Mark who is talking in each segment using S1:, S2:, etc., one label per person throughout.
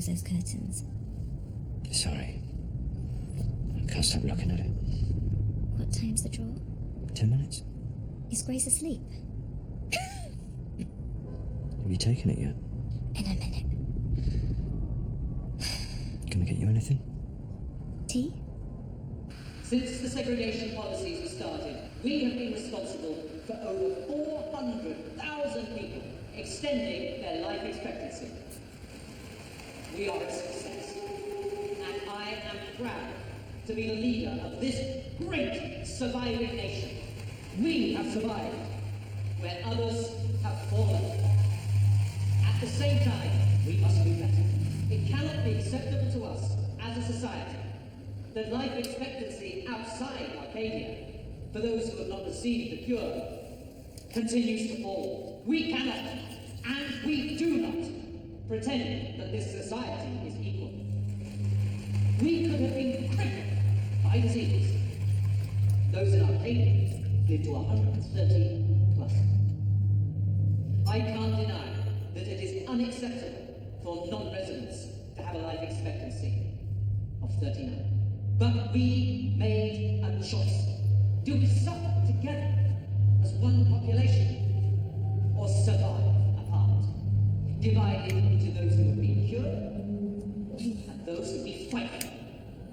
S1: those curtains.
S2: Sorry. I can't stop looking at it.
S1: What time's the draw?
S2: 10 minutes.
S1: Is Grace asleep?
S2: Have you taken it yet?
S1: In a minute.
S2: Can I get you anything?
S1: Tea?
S3: Since the segregation policies were started, we have been responsible for over 400,000 people extending their life expectancy. We are a success, and I am proud to be the leader of this great surviving nation. We have survived where others have fallen. At the same time, we must do better. It cannot be acceptable to us as a society that life expectancy outside Arcadia, for those who have not received the cure, continues to fall. We cannot, and we do not, pretend that this society is equal. We could have been crippled by disease. Those in Arcadia live to 130 plus. I can't deny that it is unacceptable for non-residents to have a life expectancy of 39. But we made a choice. Do we suffer together as one population, or survive apart, divided into those who have been cured and those who we fight for?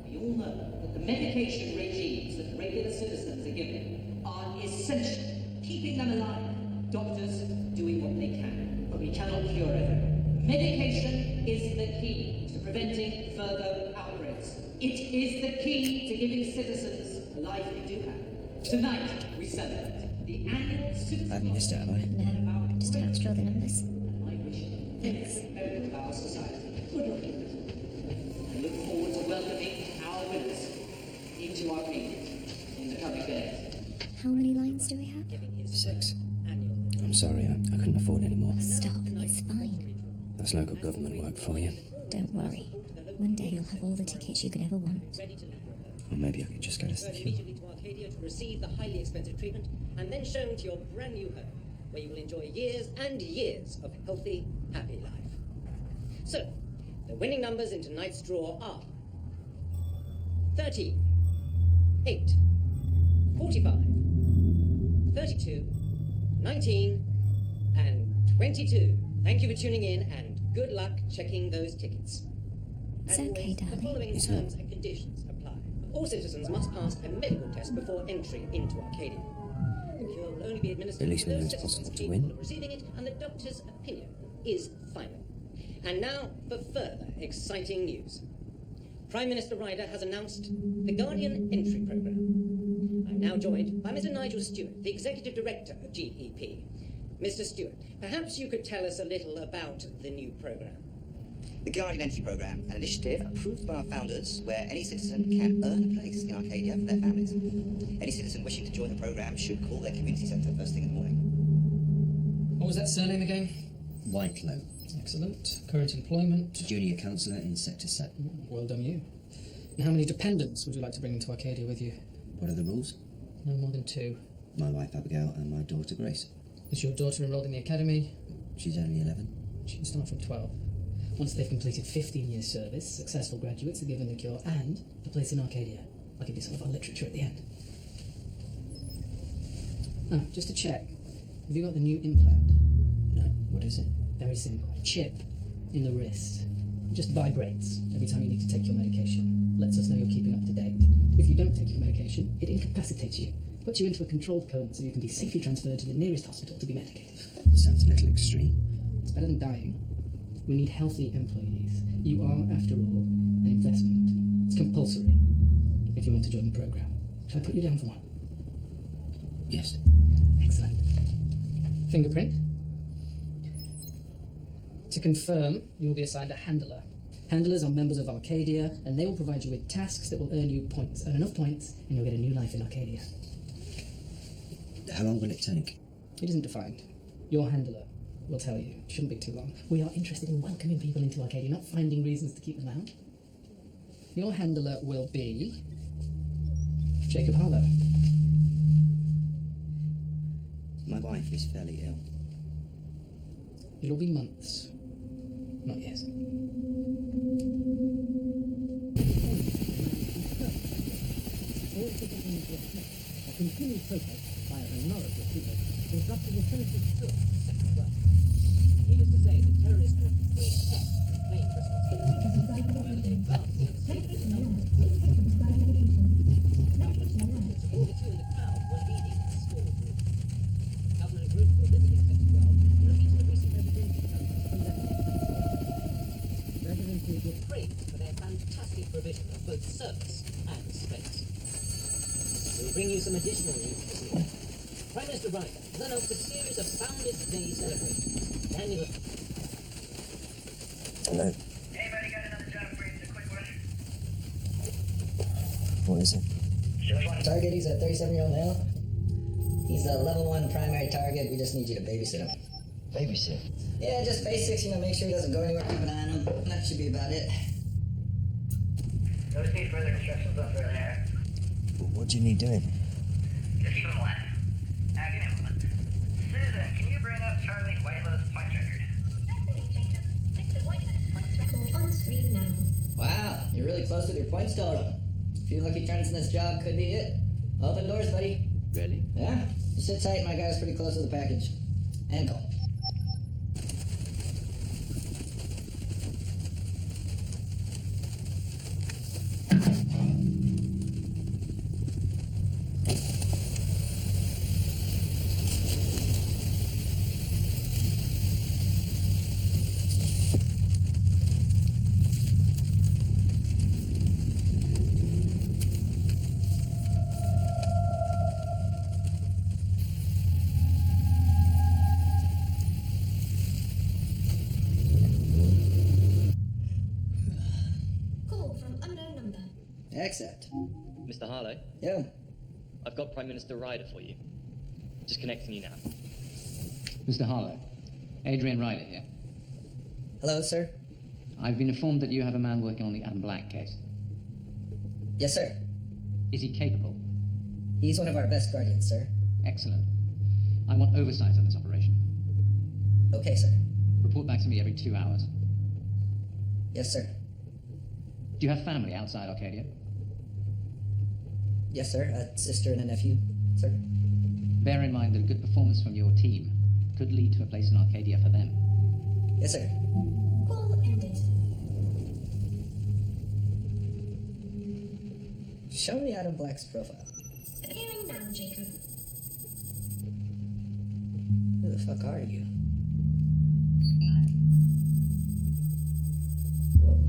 S3: We all know that the medication regimes that regular citizens are given are essential, keeping them alive. Doctors doing what they can, but we cannot cure everyone. Medication is the key to preventing further outbreaks. It is the key to giving citizens the life they do have. Tonight, we celebrate the annual citizen...
S2: I haven't missed it, have I?
S1: No, just about to draw the numbers.
S3: I wish
S1: Thanks.
S3: every member of our society good luck with it. I look forward to welcoming our winners into our meeting in the coming days.
S1: How many lines do we have?
S2: 6. I'm sorry, I couldn't afford any more.
S1: Stop, it's fine.
S2: That's local government work for you.
S1: Don't worry. One day you'll have all the tickets you could ever want.
S2: Or maybe I could just get us the cure.
S4: Immediately to Arcadia to receive the highly expensive treatment, and then shown to your brand new home, where you will enjoy years and years of healthy, happy life. So, the winning numbers in tonight's draw are 13, 8, 45, 32, 19, and 22. Thank you for tuning in, and good luck checking those tickets.
S1: It's
S4: As
S1: okay,
S4: always, the
S1: darling.
S4: following
S2: It's
S4: terms and conditions apply. All citizens must pass a medical test before entry into Arcadia. The cure will only be administered
S2: At least
S4: to
S2: we know
S4: those
S2: it's
S4: citizens
S2: possible to
S4: capable
S2: win.
S4: of receiving it, and the doctor's opinion is final. And now for further exciting news. Prime Minister Ryder has announced the Guardian Entry Programme. I'm now joined by Mr. Nigel Stewart, the Executive Director of GEP. Mr. Stewart, perhaps you could tell us a little about the new programme.
S5: The Guardian Entry Programme, an initiative approved by our founders where any citizen can earn a place in Arcadia for their families. Any citizen wishing to join the programme should call their community centre first thing in the morning.
S6: What was that surname again?
S7: Whitelow,
S6: Excellent. Current employment?
S7: junior counsellor in Sector 7.
S6: Well done, you. And how many dependents would you like to bring into Arcadia with you?
S7: What are the rules?
S6: No more than 2.
S7: My wife Abigail and my daughter Grace.
S6: Is your daughter enrolled in the academy?
S7: She's only 11.
S6: She can start from 12. Once they've completed 15 years service, successful graduates are given the cure and a place in Arcadia. I'll give you some of our literature at the end. Oh, just to check, have you got the new implant?
S7: No, what is it?
S6: Very simple. Chip in the wrist. It just vibrates every time you need to take your medication. Lets us know you're keeping up to date. If you don't take your medication, it incapacitates you. Puts you into a controlled coma so you can be safely transferred to the nearest hospital to be medicated.
S7: Sounds a little extreme.
S6: It's better than dying. We need healthy employees. You are, after all, an investment. It's compulsory if you want to join the programme. Shall I put you down for one?
S7: Yes.
S6: Excellent. Fingerprint. To confirm, you will be assigned a handler. Handlers are members of Arcadia, and they will provide you with tasks that will earn you points. Earn enough points, and you'll get a new life in Arcadia.
S7: How long will it take?
S6: It isn't defined. Your handler will tell you. It shouldn't be too long. We are interested in welcoming people into Arcadia, not finding reasons to keep them out. Your handler will be Jacob Harlow.
S7: My wife is fairly ill.
S6: It'll be months. Not yet. All citizens reflect a continued protest by a minority of people disrupting the Senate's thought. Well, needless to say, the terrorist group will accept and claim responsibility. However, they advance in secret development. All the two in the crowd were leading a small group. The government group were visiting Sector 12 and looking to the recent residential development from left. Residents were praised for their fantastic provision of both service and space. We'll bring you some additional news this evening. Prime Minister Ryder has announced a series of Founders' Day celebrations. Annual.
S2: Hello.
S8: Hey, buddy, got another job for you. It's a quick one.
S2: What is it?
S5: Target, he's a 37-year-old male. He's a level 1 primary target. We just need you to babysit him.
S2: Babysit?
S5: Yeah, just basics, make sure he doesn't go anywhere, keep an eye on him. That should be about it.
S8: Those need further instructions up there.
S2: What do you need doing?
S8: Just keep him alive. Give me a moment. Susan, can you bring up Charlie Whitelow's point record?
S1: On screen now.
S5: Wow, you're really close with your points total. A few lucky turns in this job could be it. Open doors, buddy.
S2: Really?
S5: Yeah, just sit tight, my guy's pretty close to the package. And call.
S1: Call from unknown number.
S5: Accept.
S4: Mr. Harlow,
S5: Yo.
S4: I've got Prime Minister Ryder for you. Just connecting you now.
S6: Mr. Harlow, Adrian Ryder here.
S5: Hello, sir.
S6: I've been informed that you have a man working on the Adam Black case.
S5: Yes, sir.
S6: Is he capable?
S5: He's one of our best guardians, sir.
S6: Excellent. I want oversight of this operation.
S5: Okay, sir.
S6: Report back to me every 2 hours.
S5: Yes, sir.
S6: Do you have family outside Arcadia?
S5: Yes, sir. A sister and a nephew, sir.
S6: Bear in mind that a good performance from your team could lead to a place in Arcadia for them.
S5: Yes, sir.
S1: Call ended.
S5: Show me Adam Black's profile.
S1: Appearing now, Jacob.
S5: Who the fuck are you? Whoa.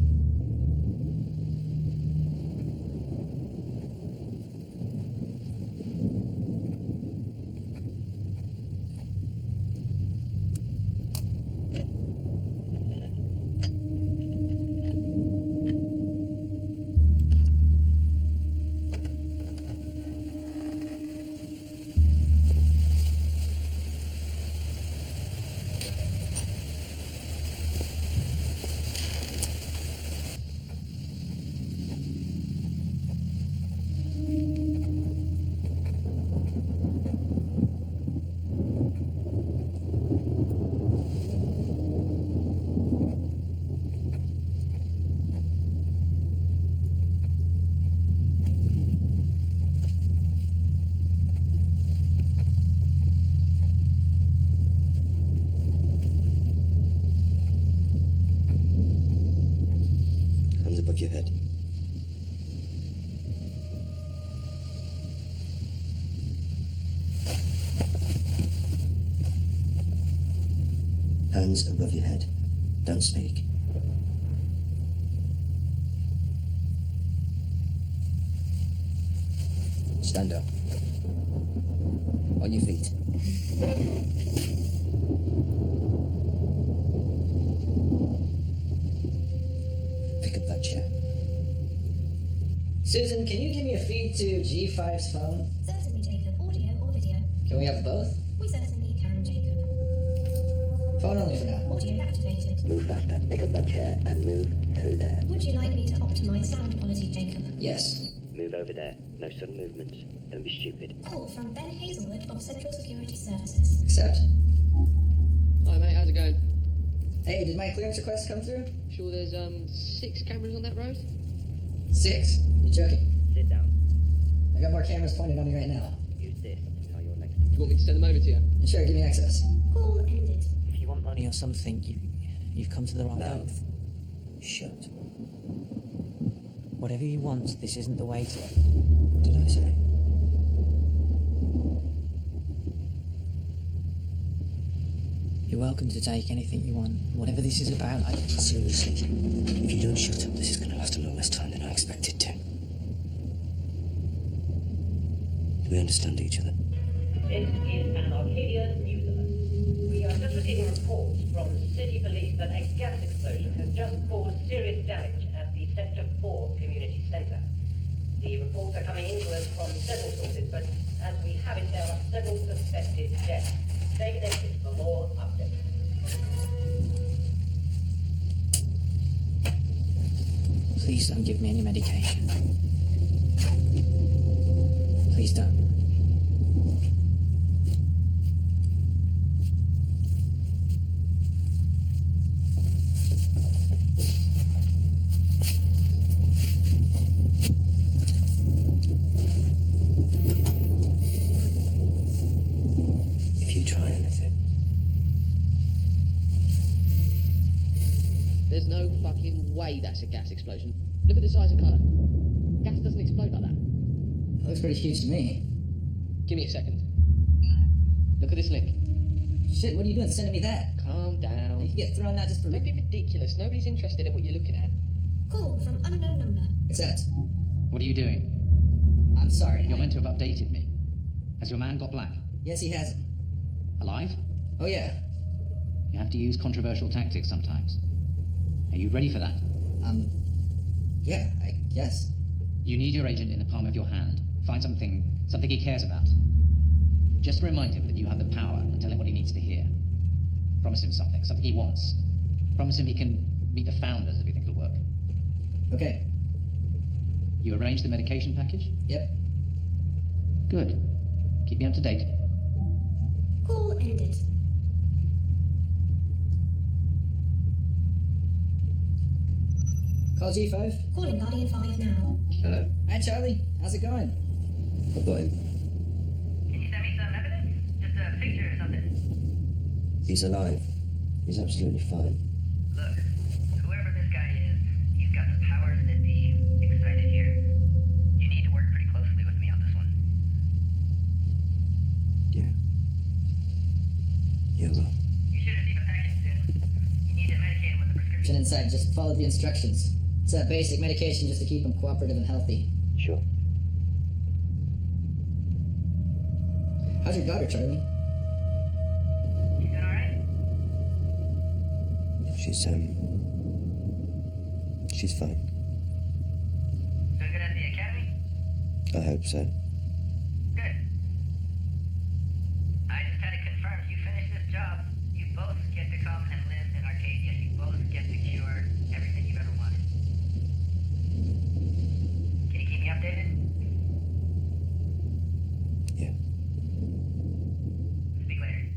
S2: Hands above your head. Hands above your head. Don't speak. Stand up. On your feet. Pick up that chair.
S5: Susan, can you give me a feed to G5's phone?
S1: Certainly, Jacob. Audio or video?
S5: Can we have both?
S1: We certainly can, Jacob.
S5: Phone only for now.
S1: Audio activated.
S2: Move faster. Pick up that chair and move through there.
S1: Would you like me to optimize sound quality, Jacob?
S5: Yes.
S2: Move over there. No sudden movements. Don't be stupid.
S1: Call from Ben Hazelwood of Central Security Services.
S5: Accept.
S9: Hi mate, how's it going?
S6: Hey, did my clearance request come through?
S9: Sure there's 6 cameras on that road?
S6: 6? You joking?
S8: Sit down.
S6: I got more cameras pointed on me right now.
S8: Use this to tell your next
S9: Do you want me to send them over to you?
S6: Sure, give me access.
S1: Call ended.
S8: If you want money
S7: Or something, you've come to the right
S5: No.
S7: oath. Shut. Whatever you want, this isn't the way to...
S5: What did I say?
S7: You're welcome to take anything you want. Whatever this is about,
S5: Seriously, if you don't shut up, this is going to last a lot less time than I expected to. Do we understand each other?
S3: This is an Arcadia news alert. We are just receiving reports from city police that a gas explosion has just caused serious damage at the Sector 4 community centre. The reports are coming in to us from several sources, but as we have it, there are several suspected deaths. Stay connected for more updates.
S7: please don't give me any medication. Please don't.
S5: If you try anything,
S9: There's no fucking way that's a gas explosion. Look at the size and colour. Gas doesn't explode like that.
S6: That looks pretty huge to me.
S9: Give me a second. Look at this link.
S6: Shit, what are you doing sending me that?
S9: Calm down.
S6: You can get thrown out just for
S9: Don't be ridiculous. Nobody's interested in what you're looking at.
S1: Call from unknown number.
S6: Accept.
S10: What are you doing?
S6: I'm sorry.
S10: You're meant to have updated me. Has your man got black?
S6: Yes, he has it.
S10: Alive?
S6: Oh, yeah.
S10: You have to use controversial tactics sometimes. Are you ready for that?
S6: Yeah, I guess.
S10: You need your agent in the palm of your hand. Find something he cares about. Just remind him that you have the power and tell him what he needs to hear. Promise him something he wants. Promise him he can meet the founders if you think it'll work.
S6: Okay.
S10: You arranged the medication package?
S6: Yep.
S10: Good. Keep me up to date.
S1: Call ended.
S6: Call G5.
S1: Calling Guardian 5 now.
S5: hello.
S6: Hi, Charlie. How's it going?
S5: I've got him.
S8: Can you send me some evidence? Just a picture or something?
S5: He's alive. He's absolutely fine.
S8: Look, whoever this guy is, he's got the powers that be excited here. You need to work pretty closely with me on this one.
S5: Yeah. Yeah, well.
S8: You should receive a package soon. You need to medicate him with the prescription.
S6: Inside, just follow the instructions. It's a basic medication just to keep him cooperative and healthy.
S5: Sure.
S6: How's your daughter, Charlie?
S8: You doing alright?
S5: She's fine.
S8: Doing good at the academy?
S5: I hope so.
S8: Good. I just had it confirmed. You finish this job, you both get to come and live in Arcadia. You both get to cure everything you've ever wanted. Can you keep me updated?
S5: Yeah.
S8: Speak later.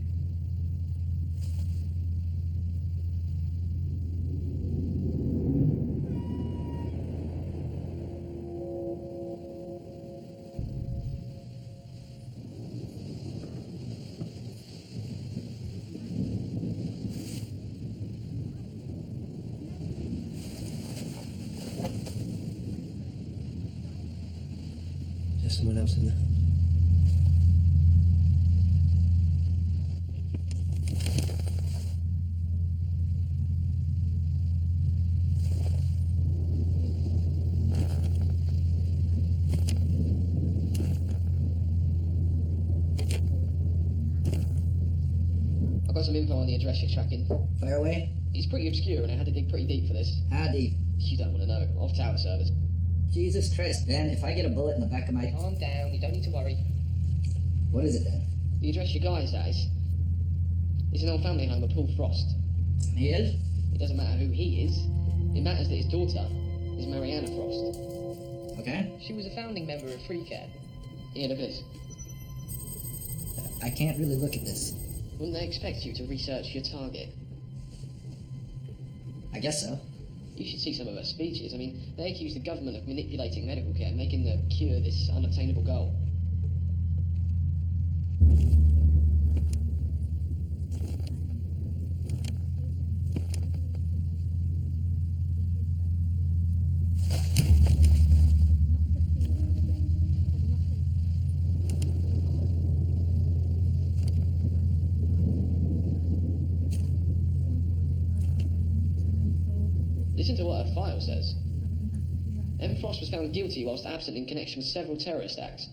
S5: There's someone else in there.
S9: I've got some info on the address you're tracking.
S6: Fire away.
S9: It's pretty obscure and I had to dig pretty deep for this.
S6: How deep?
S9: You don't want to know. Off tower servers.
S6: Jesus Christ, Ben, if I get a bullet in the back of my...
S9: Calm down. You don't need to worry.
S6: What is it then?
S9: The address your guy is at is an old family home of Paul Frost.
S6: He is?
S9: It doesn't matter who he is. It matters that his daughter is Mariana Frost.
S6: Okay.
S9: She was a founding member of Free Care. Heard of this?
S6: I can't really look at this.
S9: Wouldn't they expect you to research your target?
S5: I guess so.
S9: You should see some of her speeches. I mean, they accuse the government of manipulating medical care, making the cure this unattainable goal. Listen to what her file says. Emma Frost was found guilty whilst absent in connection with several terrorist acts.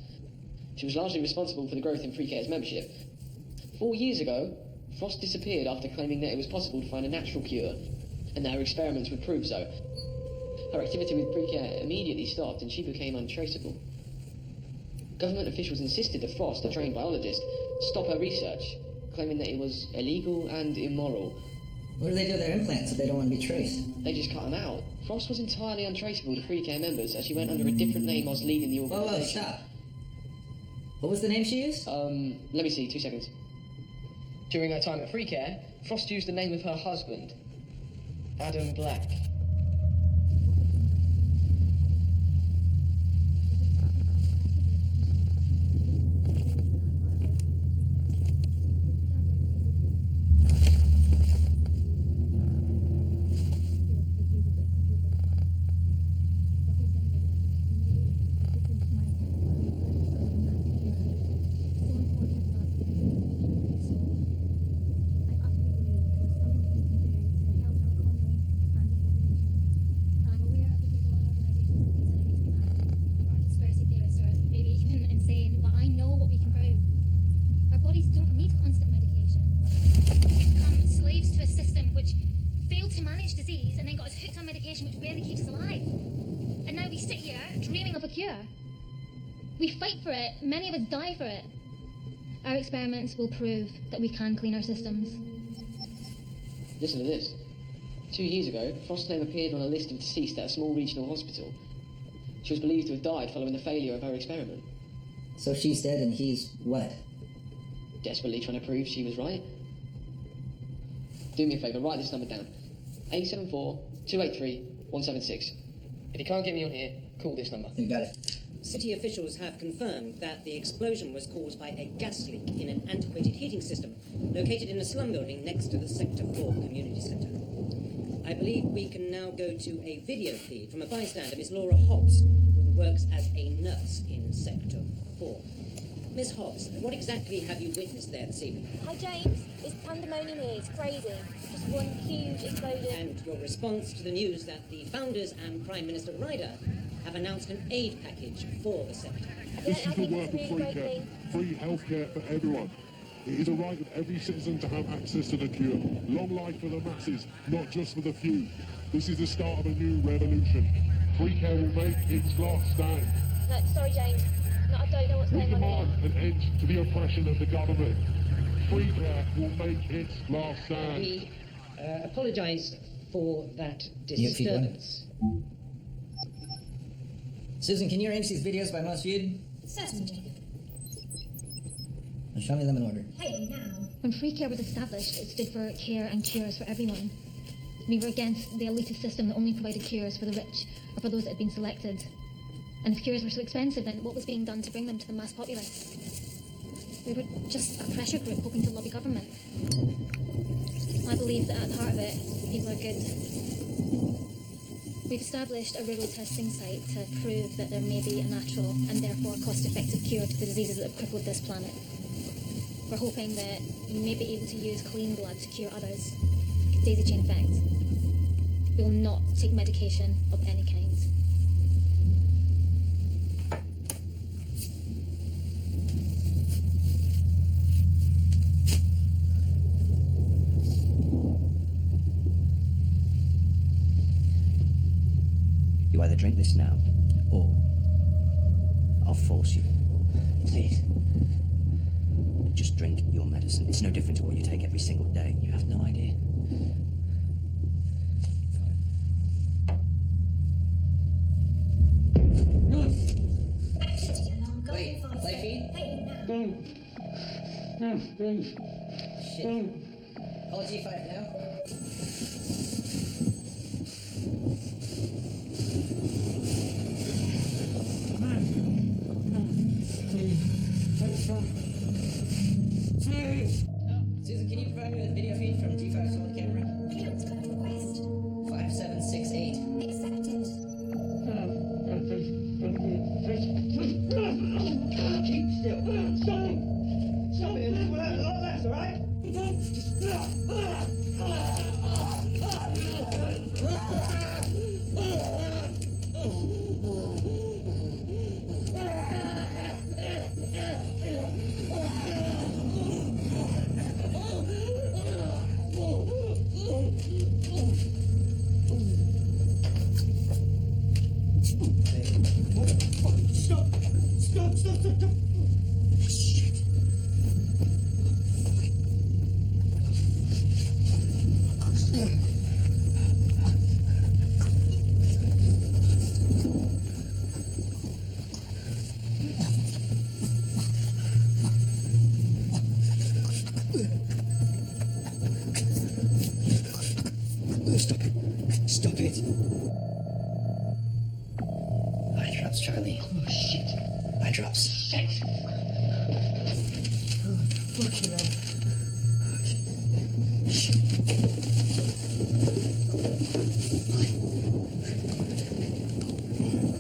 S9: She was largely responsible for the growth in Free Care's membership. 4 years ago, Frost disappeared after claiming that it was possible to find a natural cure, and that her experiments would prove so. Her activity with Free Care immediately stopped, and she became untraceable. Government officials insisted that Frost, a trained biologist, stop her research, claiming that it was illegal and immoral.
S5: What do they do with their implants if they don't want to be traced?
S9: They just cut them out. Frost was entirely untraceable to Free Care members as she went under a different name whilst leading the organisation.
S5: Whoa, stop. What was the name she used?
S9: Let me see, 2 seconds. During her time at Free Care, Frost used the name of her husband, Adam Black.
S11: We fight for it. Many of us die for it. Our experiments will prove that we can clean our systems.
S9: Listen to this. 2 years ago, Frost's name appeared on a list of deceased at a small regional hospital. She was believed to have died following the failure of her experiment.
S5: So she's dead and he's what?
S9: Desperately trying to prove she was right. Do me a favour, write this number down. 874-283-176. If you can't get me on here, call this number.
S5: You got it.
S4: City officials have confirmed that the explosion was caused by a gas leak in an antiquated heating system located in a slum building next to the Sector 4 community centre. I believe we can now go to a video feed from a bystander, Miss Laura Hobbs, who works as a nurse in Sector 4. Miss Hobbs, what exactly have you witnessed there this evening?
S11: Hi, James. It's pandemonium here. It's crazy. Just one huge explosion.
S4: And your response to the news that the founders and Prime Minister Ryder have announced an aid package for the sector.
S12: This is the work of Free Care. Free healthcare for everyone. It is a right of every citizen to have access to the cure. Long life for the masses, not just for the few. This is the start of a new revolution. Free Care will make its last stand.
S11: No, sorry, James. No, I don't know what's
S12: We
S11: going on
S12: demand
S11: here.
S12: an end to the oppression of the government. Free Care will make its last stand.
S4: We apologise for that disturbance.
S5: Susan, can you arrange these videos by most viewed?
S1: Certainly.
S5: And show me them in order.
S1: Hey, now.
S11: When Free Care was established, it stood for care and cures for everyone. We were against the elitist system that only provided cures for the rich or for those that had been selected. And if cures were so expensive, then what was being done to bring them to the mass populace? We were just a pressure group hoping to lobby government. I believe that at the heart of it, people are good. We've established a rural testing site to prove that there may be a natural and therefore cost-effective cure to the diseases that have crippled this planet. We're hoping that you may be able to use clean blood to cure others. Daisy chain effect. We will not take medication of any kind.
S2: You either drink this now, or I'll force you. Please. Just drink your medicine. It's no different to what you take every single day. You have no idea.
S5: Wait, play feed? Shit. Call G5 now.
S10: Susan, can you provide me with a video feed from G5 Sword camera?
S1: Payment's got a request.
S10: 5768.
S1: Accepted.
S2: Keep still. Stop it. Stop it. We'll have a lot less, all right? Stop! Stop! Stop! Stop! Stop! Shit. Stop it. Stop it. Eye drops, Charlie. Oh, shit. Eye drops. Shit. Fucking hell.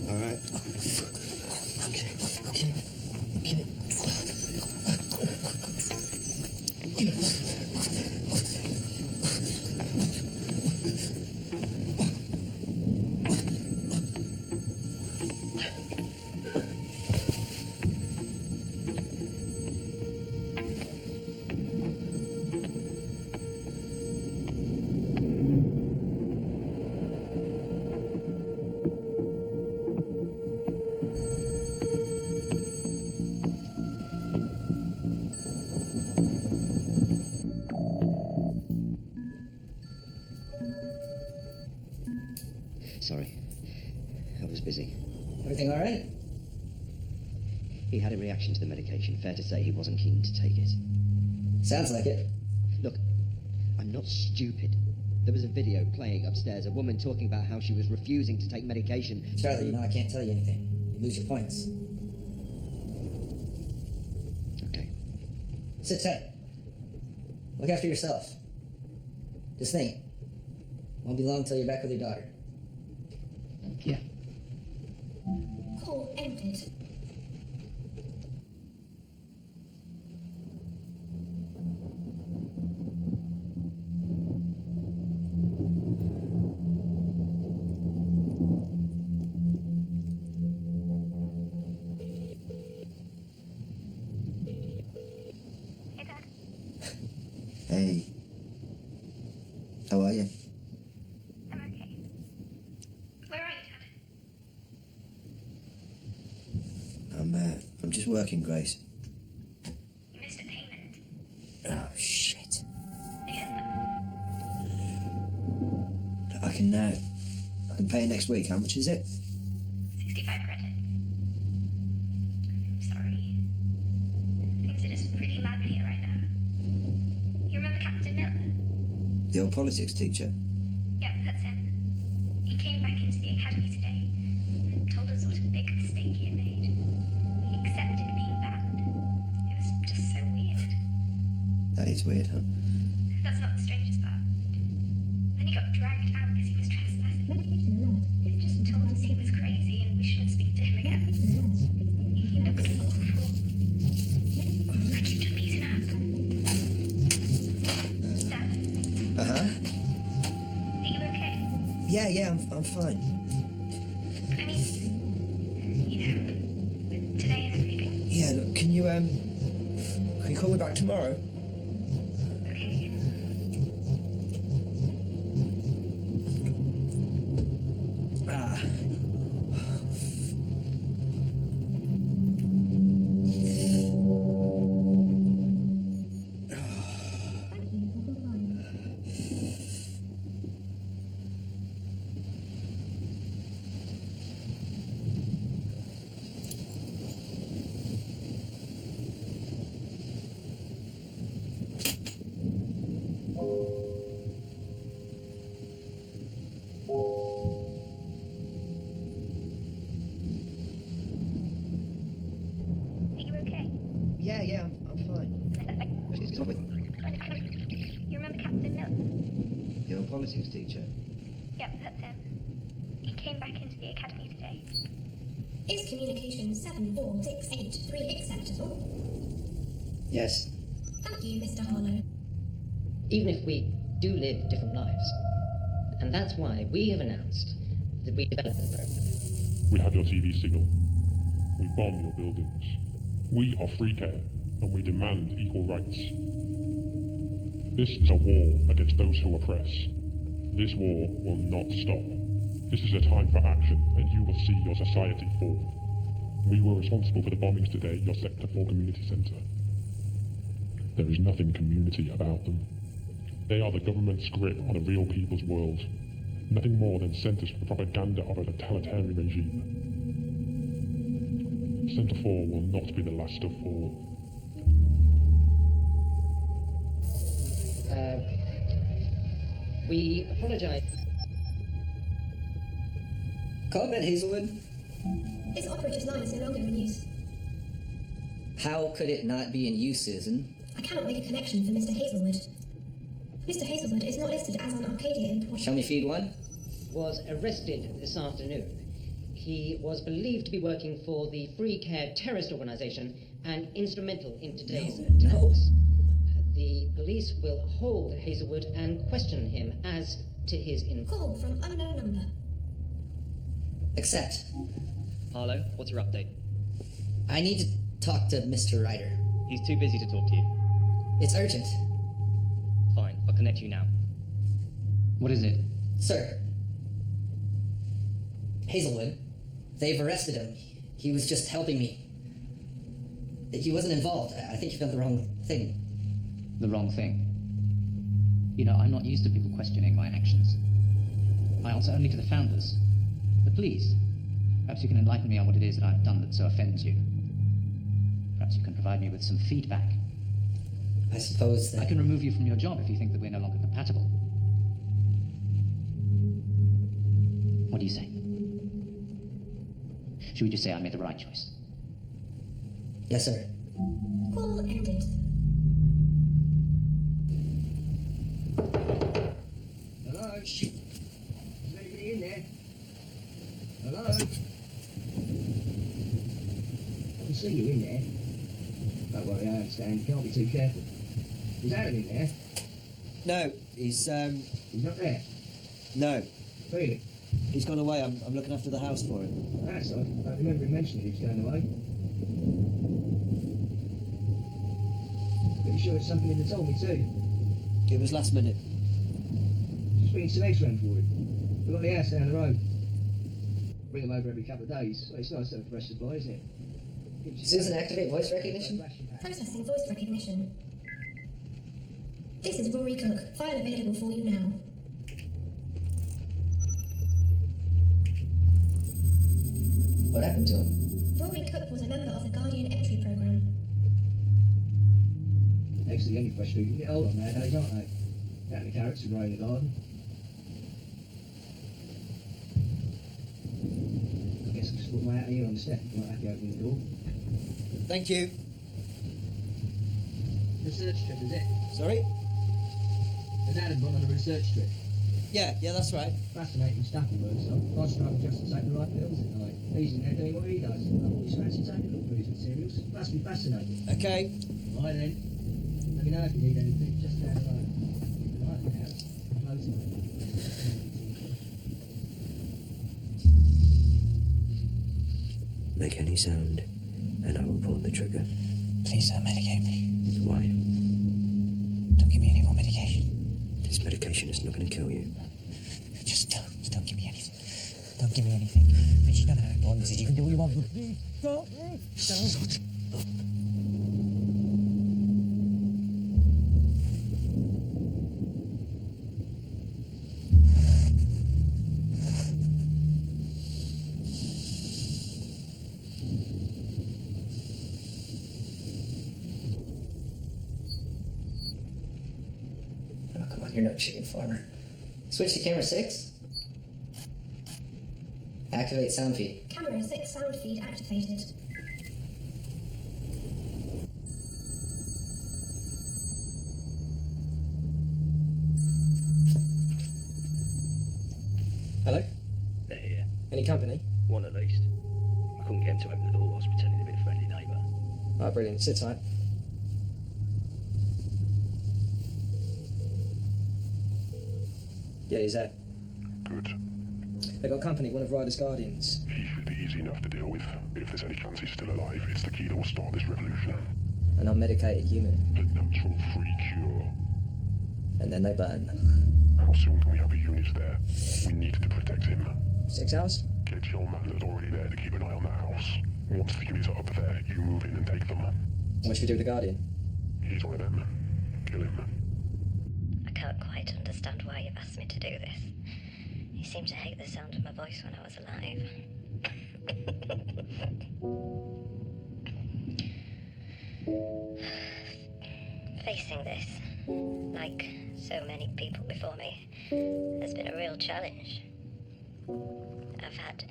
S2: All right. Okay. Okay. Okay. Sorry. I was busy.
S10: Everything all right?
S2: He had a reaction to the medication. Fair to say he wasn't keen to take it.
S10: Sounds like it.
S2: Look, I'm not stupid. There was a video playing upstairs, a woman talking about how she was refusing to take medication.
S10: Charlie, you know I can't tell you anything. You lose your points.
S2: Okay.
S10: Sit tight. Look after yourself. Just think. Won't be long until you're back with your daughter.
S2: Yeah.
S1: Call ended.
S2: Hey. How are you?
S11: I'm okay. Where are you, Dad?
S2: I'm just working, Grace.
S11: You missed a payment.
S2: Oh, shit.
S11: Again?
S2: I can pay next week. How much is it?
S11: 65 credit. I'm sorry. Things are just pretty mad here right now. You remember Captain Miller?
S2: The old politics teacher.
S11: Yep, that's him. He came back into the academy today and told us what a big mistake he had made. He accepted being banned. It was just so weird.
S2: That is weird, huh?
S11: That's not the strangest part. Then he got dragged out because he was trespassing. They just told us he was crazy and we shouldn't speak to him again. He looks awful. I keep on beating up. Dad,
S2: Uh-huh.
S11: are you okay?
S2: Yeah, I'm fine.
S11: I mean, you know, today and everything.
S2: Yeah, look, can you call me back tomorrow?
S11: Okay.
S2: Ah.
S11: Are you okay?
S2: Yeah,
S5: Fine.
S13: You remember Captain Miller?
S5: Your politics teacher?
S13: Yep, that's him. He came back into the academy today.
S1: Is communication 7468 acceptable?
S5: Yes.
S1: Thank you, Mr. Harlow.
S4: Even if we do live different lives. And that's why we have announced that we developed the program.
S12: We have your TV signal. We bomb your buildings. We are free care, and we demand equal rights. This is a war against those who oppress. This war will not stop. This is a time for action, and you will see your society fall. We were responsible for the bombings today, your Sector 4 community centre. There is nothing community about them. They are the government's grip on a real people's world. Nothing more than centres for the propaganda of a totalitarian regime. Centre 4 will not be the last of 4.
S4: We apologize.
S2: Combat, Hazelwood.
S1: This operator's line is no longer in use.
S2: How could it not be in use, Susan?
S1: I cannot make a connection for Mr. Hazelwood. Mr. Hazelwood is not listed as an Arcadia employee.
S2: Show me feed 1.
S4: Was arrested this afternoon. He was believed to be working for the Free Care terrorist organization and instrumental in today's attacks. The police will hold Hazelwood and question him as to his
S1: Call from unknown number.
S2: Accept.
S14: Harlow, what's your update?
S2: I need to talk to Mr. Ryder.
S14: He's too busy to talk to you.
S2: It's urgent.
S14: Fine, I'll connect you now.
S10: What is it?
S2: Sir. Hazelwood. They've arrested him. He was just helping me. He wasn't involved. I think you've done the wrong thing.
S10: The wrong thing? You know, I'm not used to people questioning my actions. I answer only to the founders. But please, perhaps you can enlighten me on what it is that I've done that so offends you. Perhaps you can provide me with some feedback.
S2: I suppose that...
S10: I can remove you from your job if you think that we're no longer compatible. What do you say? Should we just say I made the right choice?
S2: Yes, sir.
S1: Call ended.
S5: Hello? Is anybody in there? Hello? I can see you in there. Don't worry, I understand. You can't be too careful. Is Aaron in there?
S2: No, he's
S5: He's not there?
S2: No.
S5: Really?
S2: He's gone away. I'm looking after the house for him.
S5: That's odd. I don't remember him mentioning he was going away. Pretty sure it's something he'd have told me too.
S2: It was last minute.
S5: Just bringing some eggs round for him. We've got the house down the road. Bring them over every couple of days. Well, it's nice to have a fresh supply, isn't it?
S2: Susan, activate voice recognition.
S1: Processing voice recognition. This is Rory Cook. File available for you now.
S2: What happened to him?
S1: Rory Cook was a member of the Guardian entry program.
S5: Eggs are the only fresh food you can get hold of nowadays, aren't they? Out in the carrots and growing in the garden. I guess I'll just put my out here on the step. You might have to open the door.
S2: Thank you.
S5: Research trip, is it?
S2: Sorry?
S5: Has Adam gone on a research trip?
S2: Yeah, that's right.
S5: Fascinating stuff he works on. I struggle just to take the right pills at night. He's in there doing what he does. I thought you fancy taking a look through his materials. Must be fascinating.
S2: Okay.
S5: Right then. Let me know if you need anything. Just down the road. Right now. Close it.
S2: Make any sound, and I will pull the trigger.
S7: Please don't medicate me.
S2: Why?
S7: Don't give me any more medication.
S2: This medication is not going to kill you.
S7: Just don't give me anything. Don't give me anything. Bitch, you don't know how important this is. You can do what you want. Please, don't.
S2: Oh, come on, you're no chicken farmer. Switch to camera 6. Activate sound feed.
S1: Camera 6 sound feed activated.
S6: company?
S2: One at least. I couldn't get him to open the door. I was pretending to be a friendly neighbour.
S6: Oh, brilliant. Sit tight. Yeah, he's there.
S12: Good.
S6: They got company, one of Ryder's guardians.
S12: He should be easy enough to deal with. If there's any chance he's still alive, it's the key that will start this revolution.
S6: An unmedicated human.
S12: A natural free cure.
S6: And then they burn.
S12: How soon can we have a unit there? We need to protect him.
S6: 6 hours?
S12: Get your man that's already there to keep an eye on the house. Once the units are up there, you move in and take them.
S6: What should we do with the guardian?
S12: He's one of them. Kill him.
S15: I can't quite understand why you've asked me to do this. You seem to hate the sound of my voice when I was alive. Facing this, like so many people before me, has been a real challenge. I've had...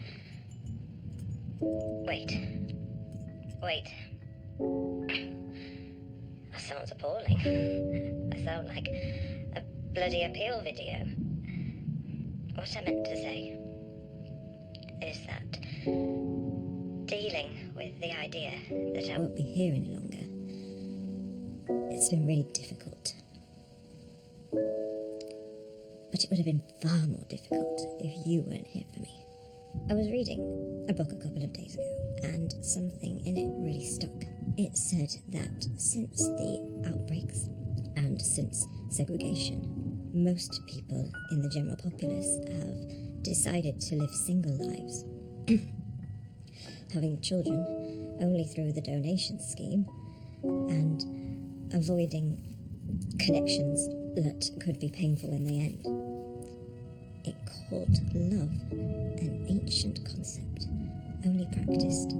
S15: Wait. That sounds appalling. I sound like a bloody appeal video. What I meant to say is that dealing with the idea that I won't be here any longer, it's been really difficult. But it would have been far more difficult if you weren't here for me. I was reading a book a couple of days ago, and something in it really stuck. It said that since the outbreaks and since segregation, most people in the general populace have decided to live single lives. Having children only through the donation scheme and avoiding connections that could be painful in the end. It called love an ancient concept, only practiced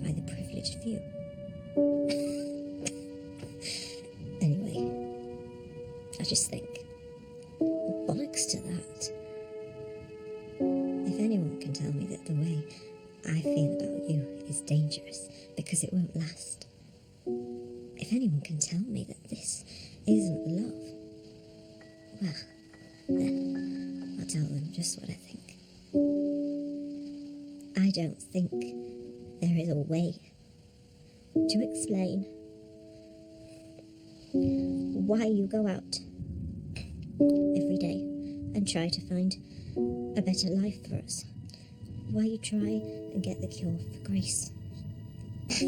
S15: by the privileged few. Anyway, I just think, bollocks to that. If anyone can tell me that the way I feel about you is dangerous because it won't last, if anyone can tell me that this isn't love, well, then I'll tell them just what I think. I don't think there is a way to explain why you go out every day and try to find a better life for us. Why you try and get the cure for grace. I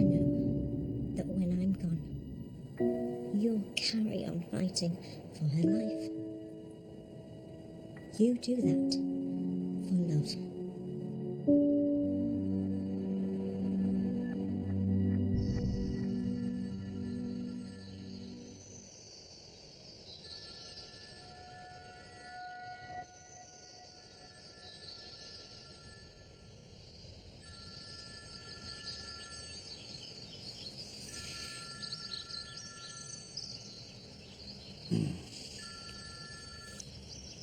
S15: know that when I'm gone, you'll carry on fighting for her life. You do that for love.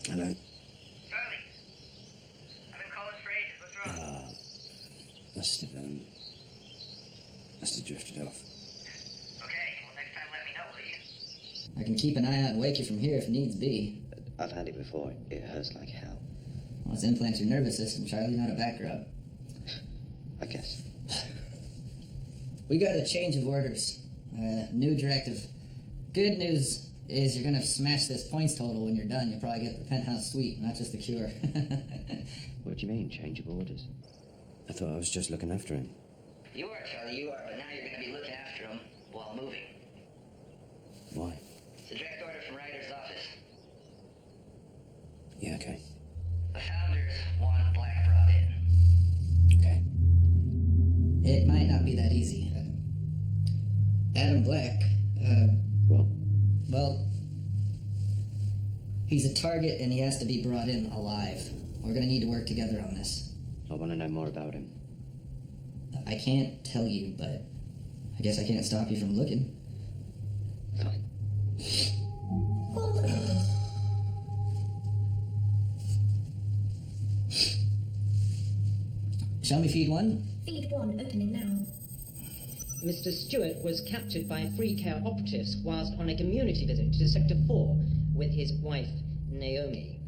S2: Hello.
S8: Charlie. I've been calling for ages. What's wrong?
S2: Must have drifted off.
S8: Okay, well, next time let me know, will you?
S6: I can keep an eye out and wake you from here if needs be.
S2: I've had it before. It hurts like hell.
S6: Well, it's implants your nervous system, Charlie, not a back rub.
S2: I guess.
S6: We got a change of orders. New directive. Good news is you're gonna smash this points total when you're done. You'll probably get the penthouse suite, not just the cure.
S2: What do you mean, change of orders? I thought I was just looking after him.
S8: You are, Charlie, you are, but now you're going to be looking after him while moving.
S2: Why?
S8: It's a direct order from Ryder's office.
S2: Yeah, okay.
S8: The founders want Black brought in.
S2: Okay.
S6: It might not be that easy. Adam Black, well, he's a target and he has to be brought in alive. We're gonna need to work together on this.
S2: I want to know more about him.
S6: I can't tell you, but I guess I can't stop you from looking.
S2: Fine.
S6: Show me feed 1.
S1: Feed 1 opening now.
S4: Mr. Stewart was captured by free care operatives whilst on a community visit to Sector 4 with his wife, Naomi.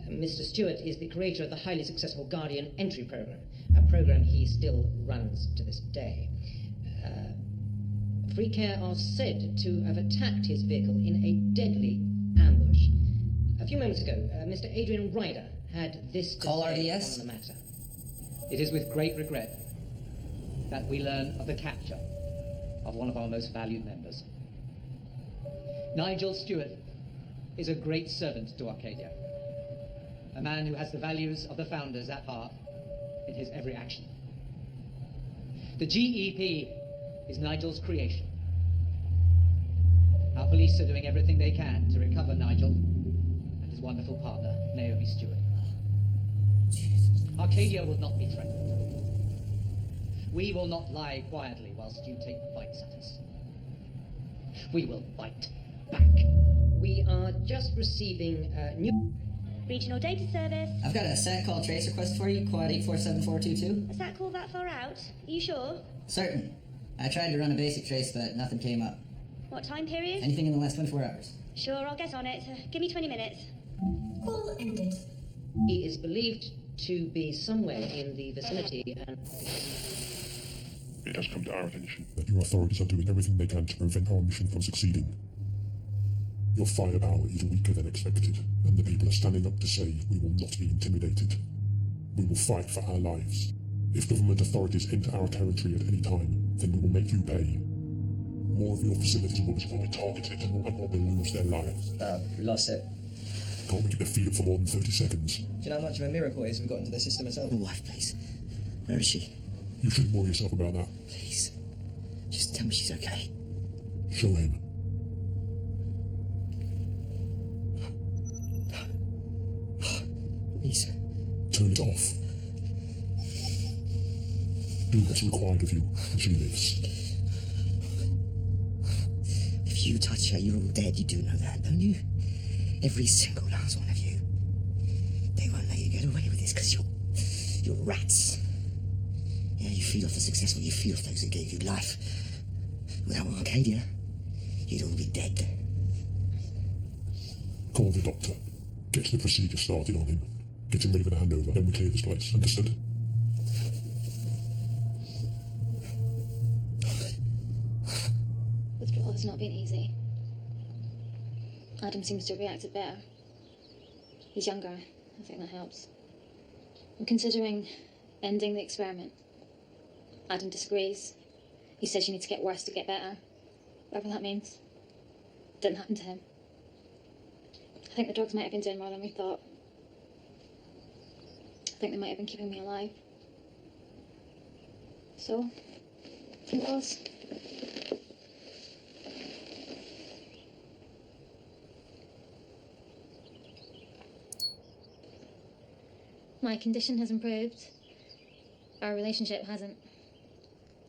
S4: Mr. Stewart is the creator of the highly successful Guardian entry program, a program he still runs to this day. Free Care are said to have attacked his vehicle in a deadly ambush. A few moments ago, Mr. Adrian Ryder had this to
S6: Call
S4: say
S6: RDS?
S4: on the matter.
S10: It is with great regret that we learn of the capture of one of our most valued members. Nigel Stewart is a great servant to Arcadia, a man who has the values of the founders at heart in his every action. The GEP is Nigel's creation. Our police are doing everything they can to recover Nigel and his wonderful partner, Naomi Stewart. Arcadia will not be threatened. We will not lie quietly whilst you take bites at us. We will bite back.
S4: We are just receiving new...
S13: Regional Data Service.
S6: I've got a SAT call trace request for you, quad 847422.
S13: Is that call that far out? Are you sure?
S6: Certain. I tried to run a basic trace, but nothing came up.
S13: What time period?
S6: Anything in the last 24 hours.
S13: Sure, I'll get on it. Give me 20 minutes.
S1: Call ended.
S4: He is believed to be somewhere in the vicinity and...
S12: It has come to our attention that your authorities are doing everything they can to prevent our mission from succeeding. Your firepower is weaker than expected, and the people are standing up to say we will not be intimidated. We will fight for our lives. If government authorities enter our territory at any time, then we will make you pay. More of your facilities will be targeted, and more will lose their lives.
S2: We lost it.
S12: Can't we keep the feed up for more than 30 seconds?
S2: Do you know how much of a miracle it is we've got into the system ourselves?
S5: My wife, please. Where is she?
S12: You shouldn't worry yourself about that.
S5: Please. Just tell me she's okay.
S12: Show him.
S5: Please.
S12: Turn it off. Do what's required of you, and she lives.
S5: If you touch her, you're all dead. You do know that, don't you? Every single last one of you. They won't let you get away with this because you're rats. Yeah, you feed off the successful, you feed off those who gave you life. Without Arcadia, you'd all be dead.
S12: Call the doctor. Get the procedure started on him. Get him ready for the handover. Then we clear this place. Understood?
S11: Withdrawal has not been easy. Adam seems to have reacted better. He's younger. I think that helps. I'm considering ending the experiment. Adam disagrees. He says you need to get worse to get better. Whatever that means. Didn't happen to him. I think the drugs might have been doing more than we thought. I think they might have been keeping me alive. So, it was. My condition has improved. Our relationship hasn't.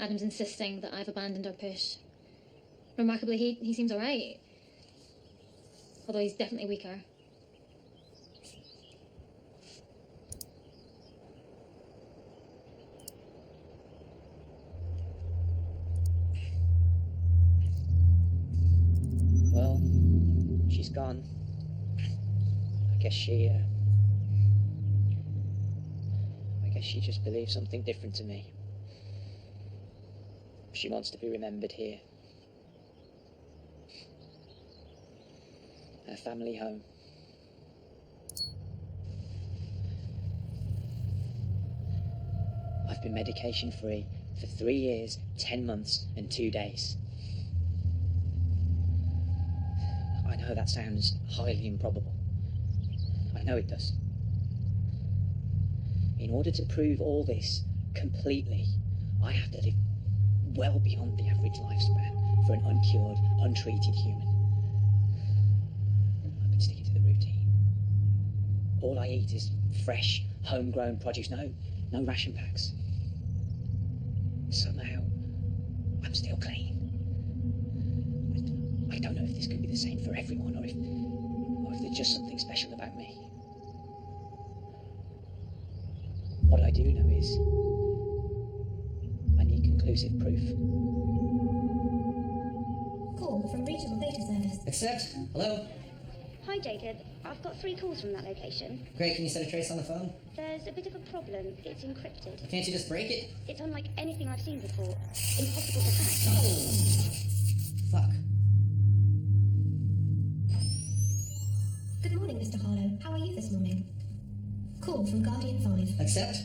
S11: Adam's insisting that I've abandoned our push. Remarkably, he seems alright. Although he's definitely weaker.
S2: Well, she's gone. I guess she just believes something different to me. She wants to be remembered here. Her family home. I've been medication free for 3 years, 10 months, and 2 days. I know that sounds highly improbable. I know it does. In order to prove all this completely, I have to live well beyond the average lifespan for an uncured, untreated human. I've been sticking to the routine. All I eat is fresh, homegrown produce, no ration packs. Somehow, I'm still clean. I don't know if this could be the same for everyone, or if there's just something special about me. What I do know is I need conclusive proof.
S1: Call from Regional Data Service.
S6: Accept. Hello?
S13: Hi, Jacob. I've got 3 calls from that location.
S2: Great, can you send a trace on the phone?
S13: There's a bit of a problem. It's encrypted.
S2: Can't you just break it?
S13: It's unlike anything I've seen before. Impossible to hack.
S2: Fuck.
S1: Good morning, Mr. Harlow. How are you this morning? Call from Guardian 5.
S2: Accept?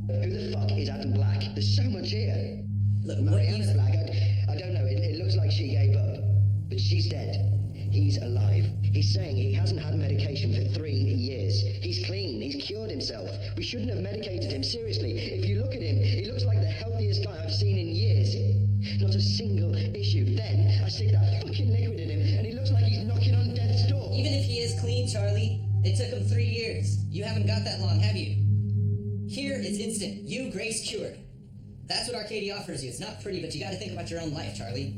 S16: Who the fuck is Adam Black? There's so much here.
S2: Look,
S16: Mariana Black, I don't know. It looks like she gave up. But she's dead. He's alive. He's saying he hasn't had medication for 3 years. He's clean. He's cured himself. We shouldn't have medicated him. Seriously, if you look at him, he looks like the healthiest guy I've seen in years. Not a single issue. Then I stick that fucking liquid in him, and he looks like he's knocking on death's door.
S2: Even if he is clean, Charlie, it took him 3 years. You haven't got that long, have you? Here, it's instant. You, Grace, cured. That's what Arcadia offers you. It's not pretty, but you gotta think about your own life, Charlie.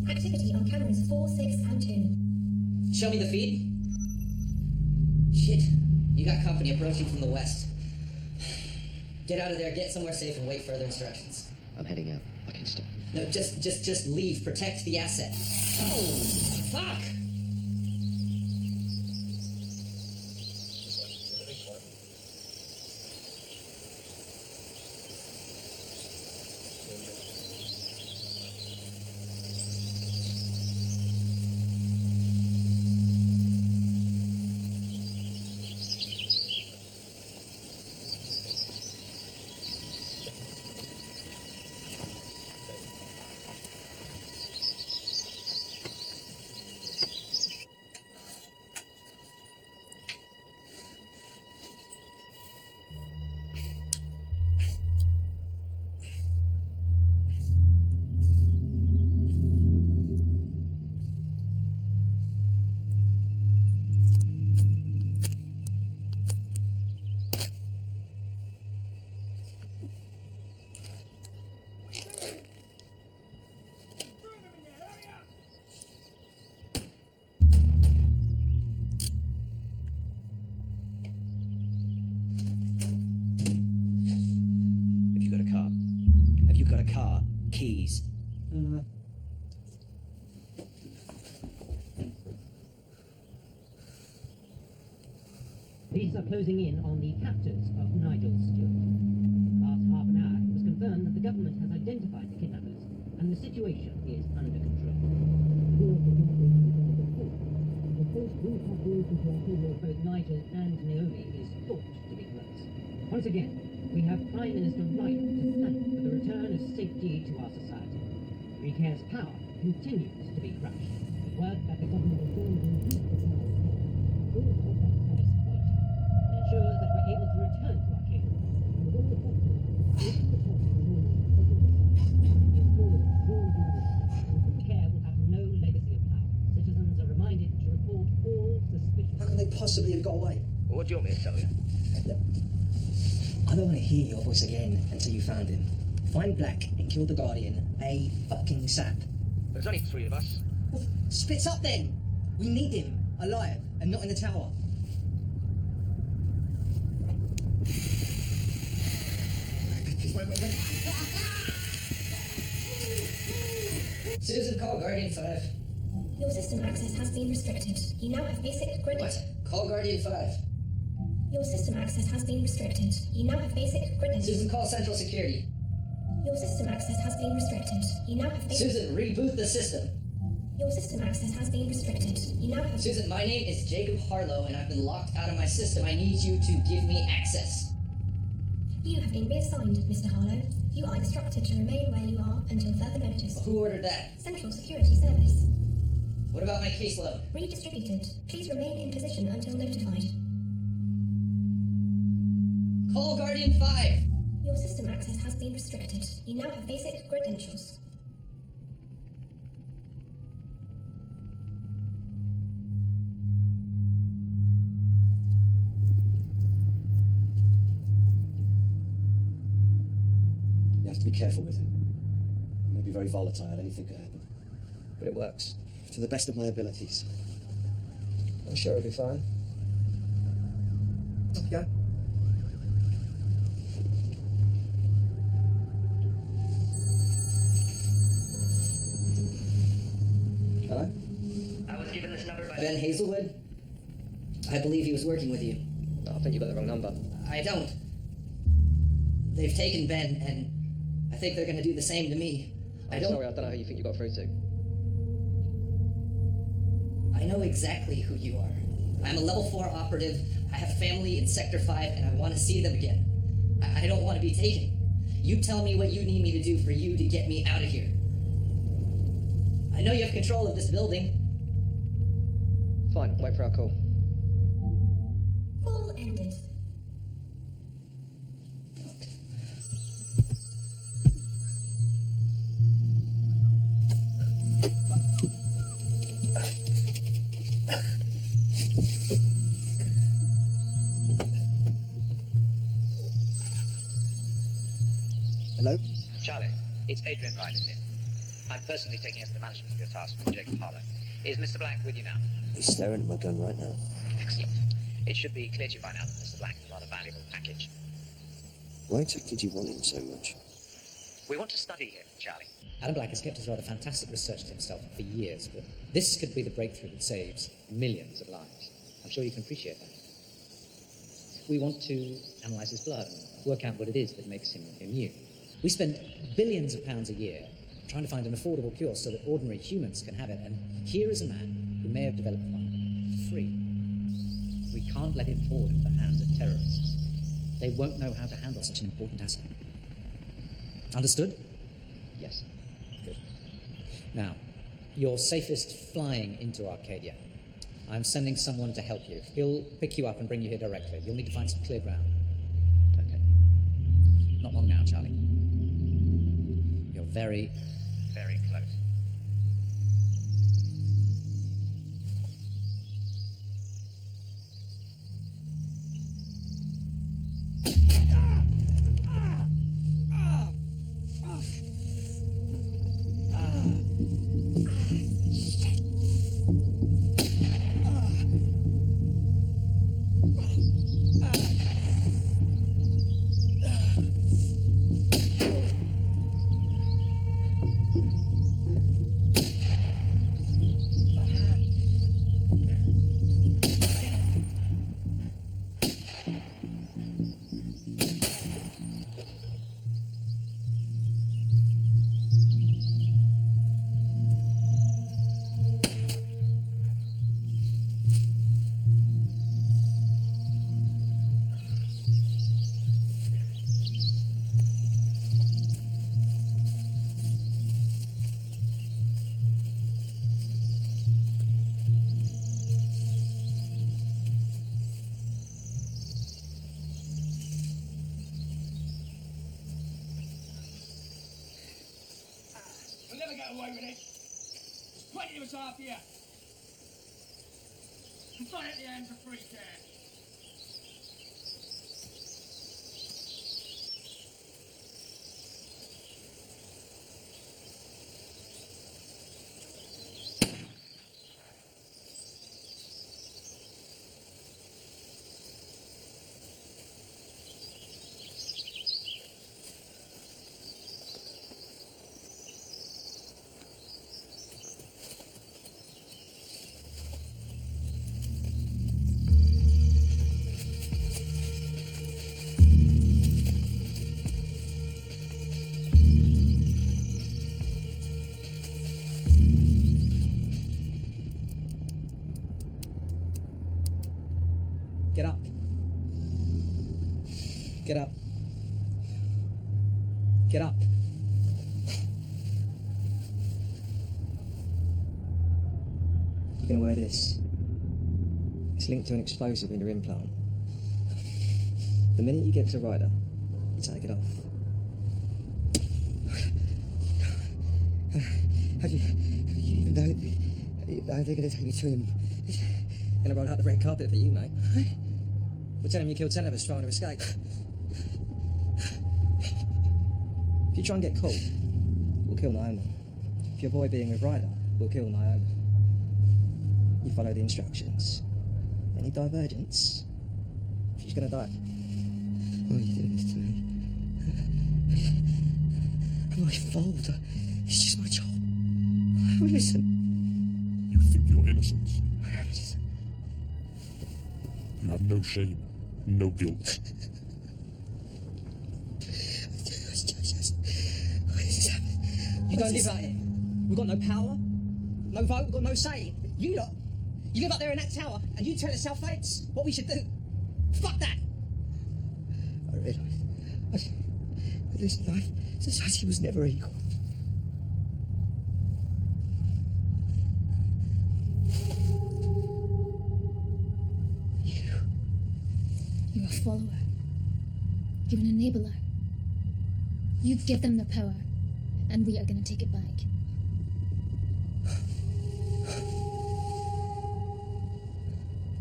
S1: Activity on cameras 4, 6, and 2.
S2: Show me the feed. Shit. You got company approaching from the west. Get out of there, get somewhere safe, and wait further instructions.
S16: I'm heading out. I can stop.
S2: No, just leave. Protect the asset. Oh, fuck! Keys.
S17: Police are closing in on the captors of Nigel Stewart. Last half an hour, it was confirmed that the government has identified the kidnappers, and the situation is under control. The first repatriation to Arcadia of both Nigel and Naomi is thought to be close. Once again, we have Prime Minister Ryder to thank for the return of safety to our society. Free Care's power continues to be crushed. The work that the government is doing to increase the power of all of that promise quality and ensures that we're able to return to Arcadia. And with all the factors, Free Care will have no legacy of power. Citizens are reminded to report all suspicious.
S5: How can they possibly have got away?
S16: Well, what do you want me to tell you?
S5: Look, I don't want to hear your voice again until you found him. Find Black and kill the Guardian a fucking sap.
S16: There's only 3 of us.
S5: Well, splits up then. We need him alive and not in the tower.
S2: Susan, call Guardian 5.
S1: Your system access has been restricted. You now have basic grid...
S2: What? Call Guardian 5.
S1: Your system access has been restricted. You now have basic grid...
S2: Susan, call Central Security.
S1: Your system access has been restricted. You now have basic...
S2: Susan, reboot the system.
S1: Your system access has been restricted. You now have...
S2: Susan, my name is Jacob Harlow, and I've been locked out of my system. I need you to give me access.
S1: You have been reassigned, Mr. Harlow. You are instructed to remain where you are until further notice.
S2: Who ordered that?
S1: Central Security Service.
S2: What about my caseload?
S1: Redistributed. Please remain in position until notified.
S2: Call Guardian 5.
S1: Your system access has been restricted. You now have basic credentials.
S5: You have to be careful with him. He may be very volatile, anything could happen. But it works. To the best of my abilities. I'm sure it'll be fine. Off you go.
S16: I was given this number by
S2: Ben Hazelwood? I believe he was working with you.
S9: I think you got the wrong number.
S2: I don't. They've taken Ben, and I think they're going to do the same to me.
S9: Sorry, I don't know who you think you got through to.
S2: I know exactly who you are. I'm a level 4 operative. I have family in Sector 5, and I want to see them again. I don't want to be taken. You tell me what you need me to do for you to get me out of here. I know you have control of this building.
S9: Fine, wait for our call.
S1: Call ended.
S5: Hello?
S10: Charlie, it's Adrian Ryder here. I'm personally taking up the management of your task from Jacob Harlow. Is Mr. Black with you now?
S2: He's staring at my gun right now.
S10: Excellent. It should be clear to you by now that Mr. Black is a rather valuable package.
S2: Why exactly do you want him so much?
S10: We want to study him, Charlie.
S6: Adam Black has kept his rather fantastic research to himself for years, but this could be the breakthrough that saves millions of lives. I'm sure you can appreciate that. We want to analyse his blood and work out what it is that makes him immune. We spend billions of pounds a year trying to find an affordable cure so that ordinary humans can have it, and here is a man who may have developed one for free. We can't let it fall into the hands of terrorists. They won't know how to handle such an important asset. Understood? Yes. Good. Now, you're safest flying into Arcadia. I'm sending someone to help you. He'll pick you up and bring you here directly. You'll need to find some clear ground. Okay. Not long now, Charlie. You're very, very close.
S18: We'll never get away with it. Plenty of us half here. And fun at the end for free cash.
S6: Get up. Get up. Get up.
S5: You're going to wear this. It's linked to an explosive in your implant. The minute you get to Ryder, you take it off. How do you even know they're going to take you to him? Going to roll out the red carpet for you, mate. We'll tell him you killed 10 of us trying to escape. If you try and get caught, we'll kill Naomi. If your boy being with Ryder, we'll kill Naomi. You follow the instructions. Any divergence, she's going to die. Why are you doing this to me? My fault. It's just my job. Listen.
S12: You think you're innocent? You have no shame, no guilt.
S7: You don't live out here. We've got no power, no vote, we've got no say. You lot, you live up there in that tower and you tell us our fates, what we should do. Fuck that!
S5: I realise. With this life, society was never equal.
S11: You're a follower. You're an enabler. You give them the power, and we are going to take it back.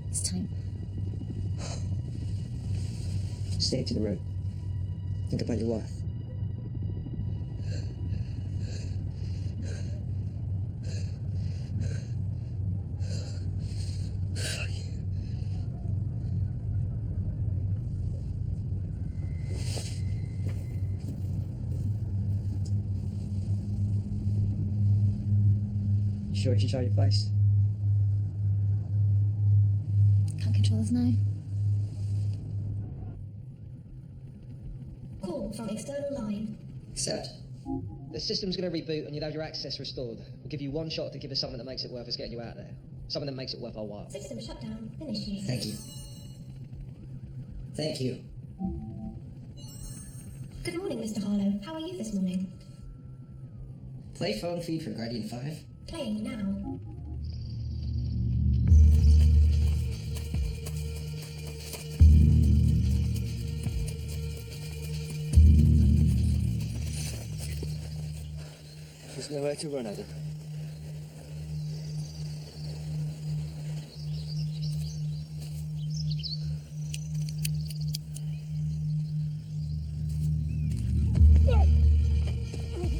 S11: It's time.
S5: Stay to the road. Think about your wife.
S7: Sure you should show your face?
S11: Can't control us now.
S1: Call from external line.
S9: Accept. The system's going to reboot and you'll have your access restored. We'll give you one shot to give us something that makes it worth us getting you out of there. Something that makes it worth our while.
S1: System shutdown initiated.
S5: Thank you. Thank you.
S1: Good morning, Mr. Harlow. How are you this morning?
S5: Play phone feed for Guardian 5.
S1: Playing now.
S5: There's nowhere to run, Adam.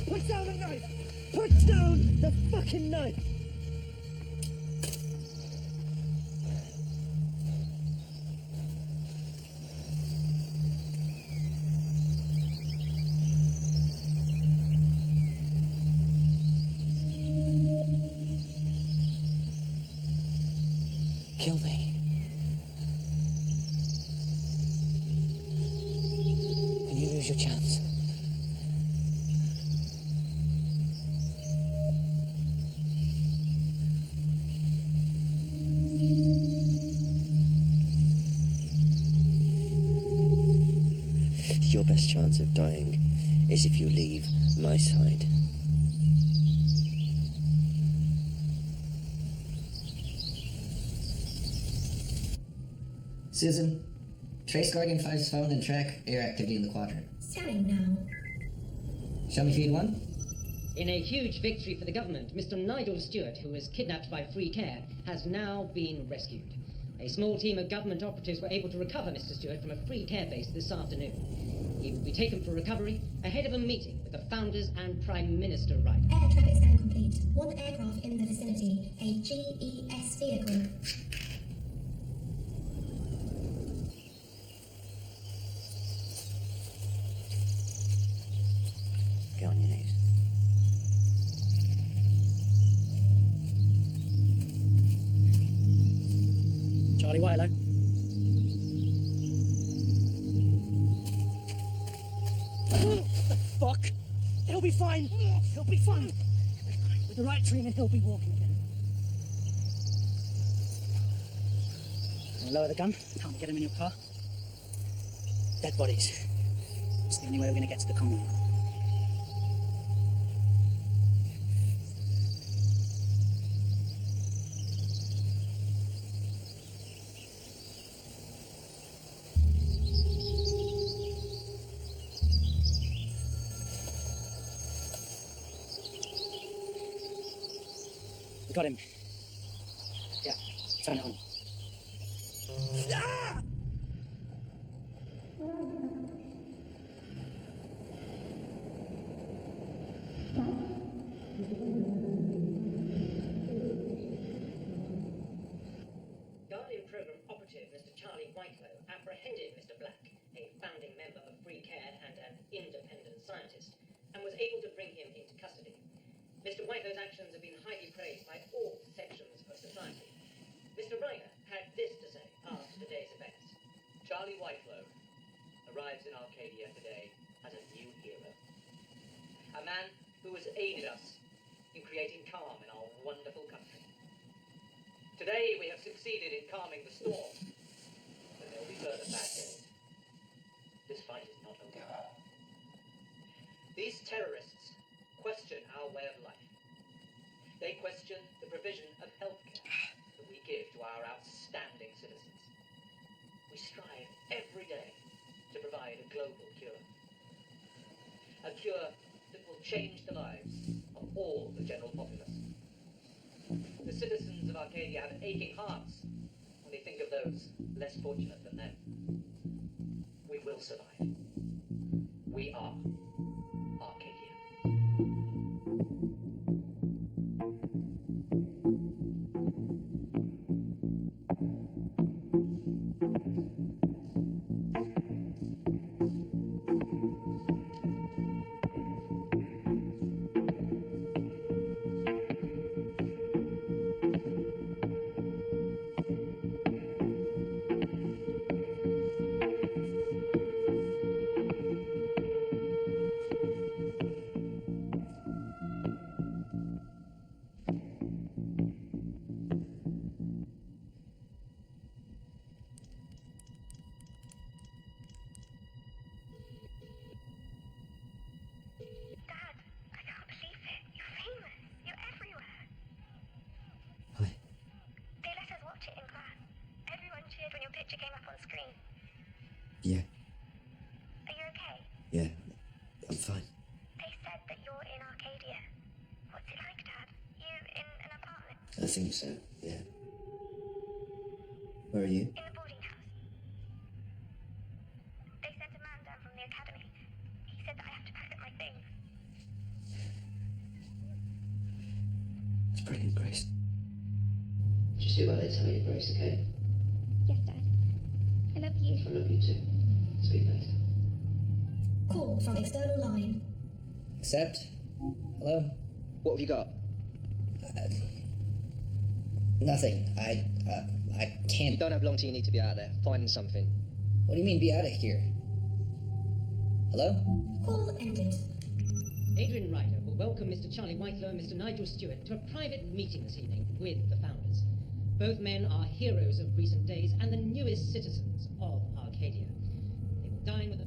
S7: Put down the knife! Put down the fucking knife!
S5: Kill me. And you lose your chance. Your best chance of dying is if you leave my side.
S19: Susan, trace Guardian 5's phone and track air activity in the quadrant.
S1: Scanning now.
S19: Show me feed 1.
S4: In a huge victory for the government, Mr. Nigel Stewart, who was kidnapped by Free Care, has now been rescued. A small team of government operatives were able to recover Mr. Stewart from a Free Care base this afternoon. He will be taken for recovery ahead of a meeting with the founders and Prime Minister Ryder.
S1: Air traffic scan complete. One aircraft in the vicinity. A GES vehicle.
S2: Get on your knees.
S6: Charlie Whitelow. The fuck? He'll be fine. He'll be fine. With the right training, he'll be walking again. Lower the gun. Can't get him in your car. Dead bodies. It's the only way we're going to get to the commune. We got him. Yeah, turn it on. Ah!
S4: Guardian Program operative Mr. Charlie Whitelow apprehended Mr. Black, a founding member of Free Care and an independent scientist, and was able to bring him into custody. Mr. Whitelow's actions have been highly praised by all sections of society.
S20: Charlie Whitlow arrives in Arcadia today as a new hero. A man who has aided us in creating calm in our wonderful country. Today we have succeeded in calming the storm, but there will be further bad days. This fight is not over. These terrorists question our way of life. They question the provision of healthcare that we give to our outstanding citizens. We strive every day to provide a global cure. A cure that will change the lives of all the general populace. The citizens of Arcadia have aching hearts when they think of those less fortunate than them. We will survive. We are Arcadia.
S5: Yeah.
S13: Are you okay?
S5: Yeah, I'm fine.
S13: They said that you're in Arcadia. What's it like, Dad? You in an apartment?
S5: I think so, yeah. Where are you?
S13: In the boarding house. They sent a man down from the academy. He said that I have to pack up my things.
S5: It's brilliant, Grace.
S16: Just do what they tell you, Grace, okay?
S13: Yes, Dad. I love you.
S16: I love you too. Speak later.
S1: Call from external line.
S19: Accept. Hello?
S7: What have you got?
S19: Nothing. I can't.
S7: You don't have long till you need to be out of there. Find something.
S19: What do you mean, be out of here? Hello?
S1: Call ended.
S4: Adrian Ryder will welcome Mr. Charlie Whitlow and Mr. Nigel Stewart to a private meeting this evening with the founders. Both men are heroes of recent days and the newest citizens of Arcadia. They will dine with a...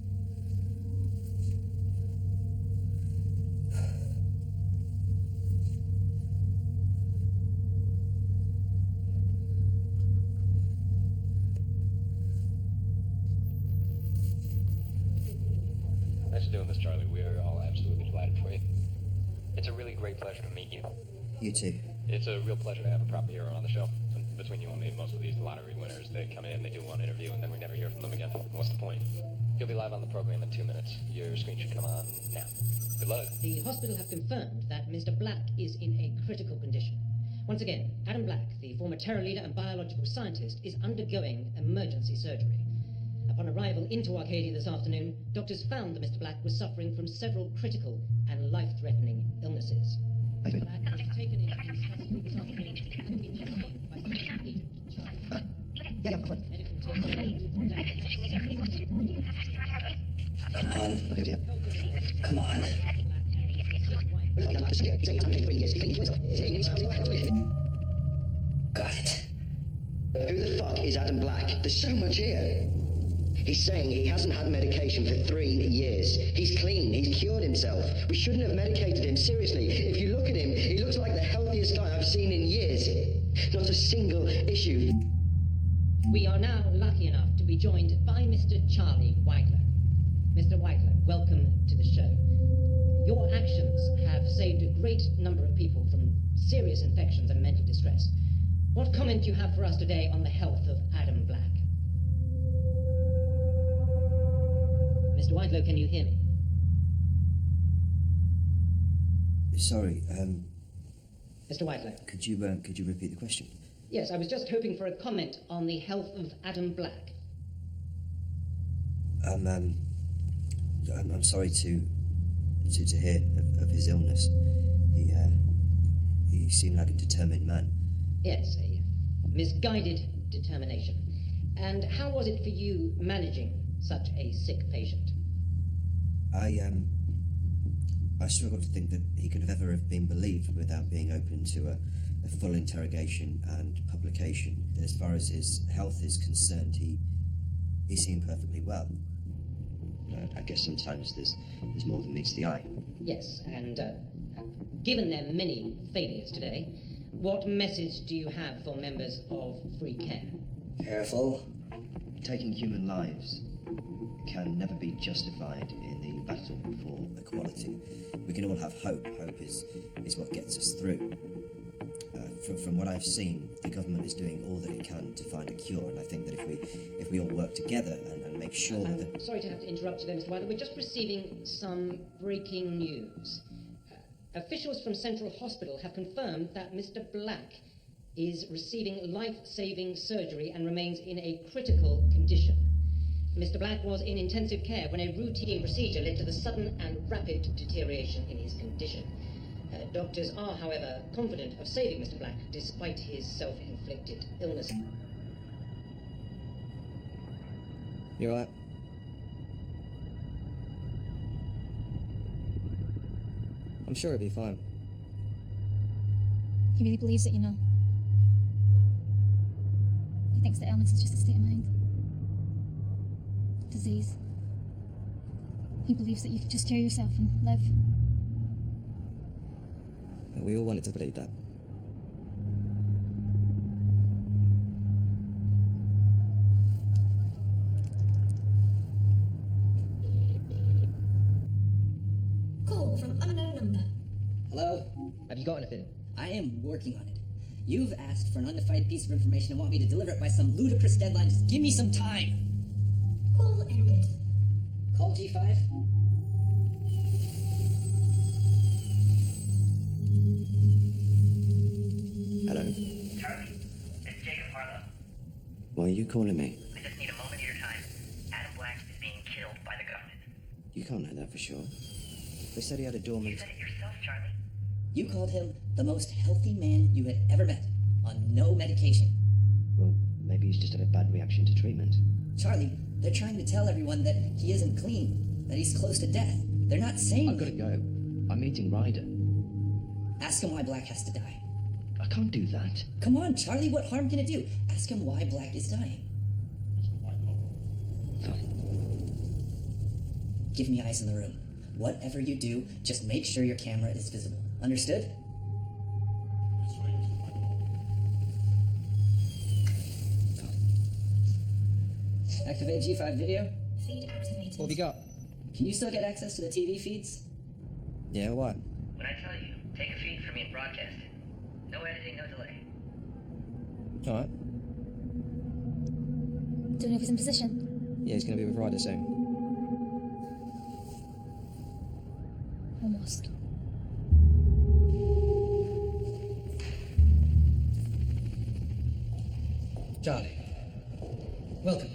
S21: Nice to do it, Miss Charlie. We are all absolutely delighted for you. It's a really great pleasure to meet you.
S5: You too.
S21: It's a real pleasure to have a proper hero on the show. Between you and me, most of these lottery winners, they come in, they do one interview, and then we never hear from them again. What's the point? You'll be live on the program in 2 minutes. Your screen should come on now. Good luck.
S4: The hospital have confirmed that Mr. Black is in a critical condition. Once again, Adam Black, the former terror leader and biological scientist, is undergoing emergency surgery. Upon arrival into Arcadia this afternoon, doctors found that Mr. Black was suffering from several critical and life-threatening illnesses. Black was taken into custody this afternoon and been detained by Special Agent Charlie.
S5: Come on. Got it.
S16: Who the fuck is Adam Black? There's so much here. He's saying he hasn't had medication for 3 years. He's clean. He's cured himself. We shouldn't have medicated him. Seriously, if you look at him, he looks like the healthiest guy I've seen in years. Not a single issue.
S4: We are now lucky enough to be joined by Mr. Charlie Whitlow. Mr. Whitlow, welcome to the show. Your actions have saved a great number of people from serious infections and mental distress. What comment do you have for us today on the health of Adam Black? Mr. Whitlow, can you hear me?
S5: Sorry,
S4: Mr. Whitlow.
S5: could you repeat the question?
S4: Yes, I was just hoping for a comment on the health of Adam Black.
S5: I'm sorry to hear of his illness. He seemed like a determined man.
S4: Yes, a misguided determination. And how was it for you managing such a sick patient?
S2: I struggle to think that he could have ever have been believed without being open to a full interrogation and publication. As far as his health is concerned, he seemed perfectly well. I guess sometimes there's more than meets the eye.
S4: Yes, and given their many failures today, what message do you have for members of Free Care?
S2: Careful. Taking human lives can never be justified in the battle for equality. We can all have hope. Hope is what gets us through. From what I've seen, the government is doing all that it can to find a cure, and I think that if we all work together and make sure that...
S4: Sorry to have to interrupt you there, Mr. Wilder. We're just receiving some breaking news. Officials from Central Hospital have confirmed that Mr. Black is receiving life-saving surgery and remains in a critical condition. Mr. Black was in intensive care when a routine procedure led to the sudden and rapid deterioration in his condition. Doctors are, however, confident of saving Mr. Black despite his self-inflicted illness.
S2: You alright? I'm sure he'll be fine.
S11: He really believes it, you know. He thinks that illness is just a state of mind. Disease. He believes that you can just cure yourself and live.
S2: We all wanted to believe that.
S1: Call from unknown number.
S19: Hello?
S14: Have you got anything?
S19: I am working on it. You've asked for an undefined piece of information and want me to deliver it by some ludicrous deadline. Just give me some time.
S1: Call ended.
S19: Call G5.
S2: Hello.
S8: Charlie, it's Jacob Harlow.
S2: Why are you calling me?
S8: I just need a moment of your time. Adam Black is being killed by the government.
S2: You can't know that for sure. They said he had a dormant...
S8: You said it yourself, Charlie.
S19: You called him the most healthy man you had ever met, on no medication.
S2: Well, maybe he's just had a bad reaction to treatment.
S19: Charlie, they're trying to tell everyone that he isn't clean, that he's close to death. They're not saying...
S2: I've got to go. I'm meeting Ryder.
S19: Ask him why Black has to die.
S2: I can't do that.
S19: Come on, Charlie, what harm can it do? Ask him why Black is dying. Give me eyes in the room. Whatever you do, just make sure your camera is visible. Understood? Activate G5 video.
S1: Feed activated.
S14: What have you got?
S19: Can you still get access to the TV feeds?
S2: Yeah, what?
S8: When I tell you, take a feed from me and broadcast it. No editing, no delay.
S2: Alright.
S11: Do you know if he's in position?
S2: Yeah, he's going to be with Ryder soon.
S11: Almost.
S6: Charlie, welcome.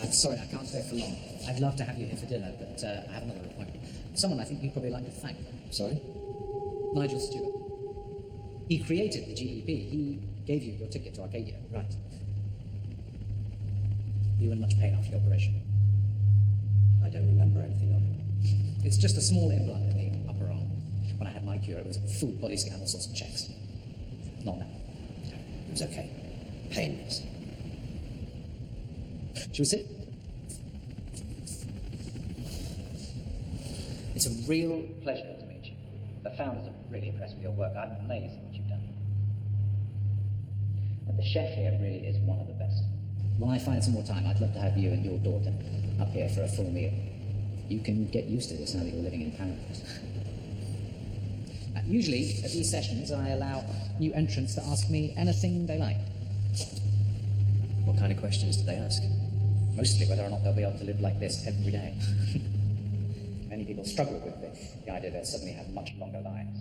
S6: I'm sorry, I can't stay for long. I'd love to have you here for dinner, but I have another appointment. Someone I think you'd probably like to thank.
S2: Sorry?
S6: Nigel Stewart. He created the GEP. He gave you your ticket to Arcadia. Right. You were in much pain after the operation.
S2: I don't remember anything of it.
S6: It's just a small implant in the upper arm. When I had my cure, it was a full body scan, all sorts of checks. Not now.
S2: It was okay. Painless.
S6: Shall we sit? It's a real pleasure to meet you. The founders are really impressed with your work. I'm amazed at what you've done. And the chef here really is one of the best. When I find some more time, I'd love to have you and your daughter up here for a full meal. You can get used to this now that you're living in paradise. Usually, at these sessions, I allow new entrants to ask me anything they like.
S2: What kind of questions do they ask?
S6: Mostly whether or not they'll be able to live like this every day. Many people struggle with the idea they'll suddenly have much longer lives.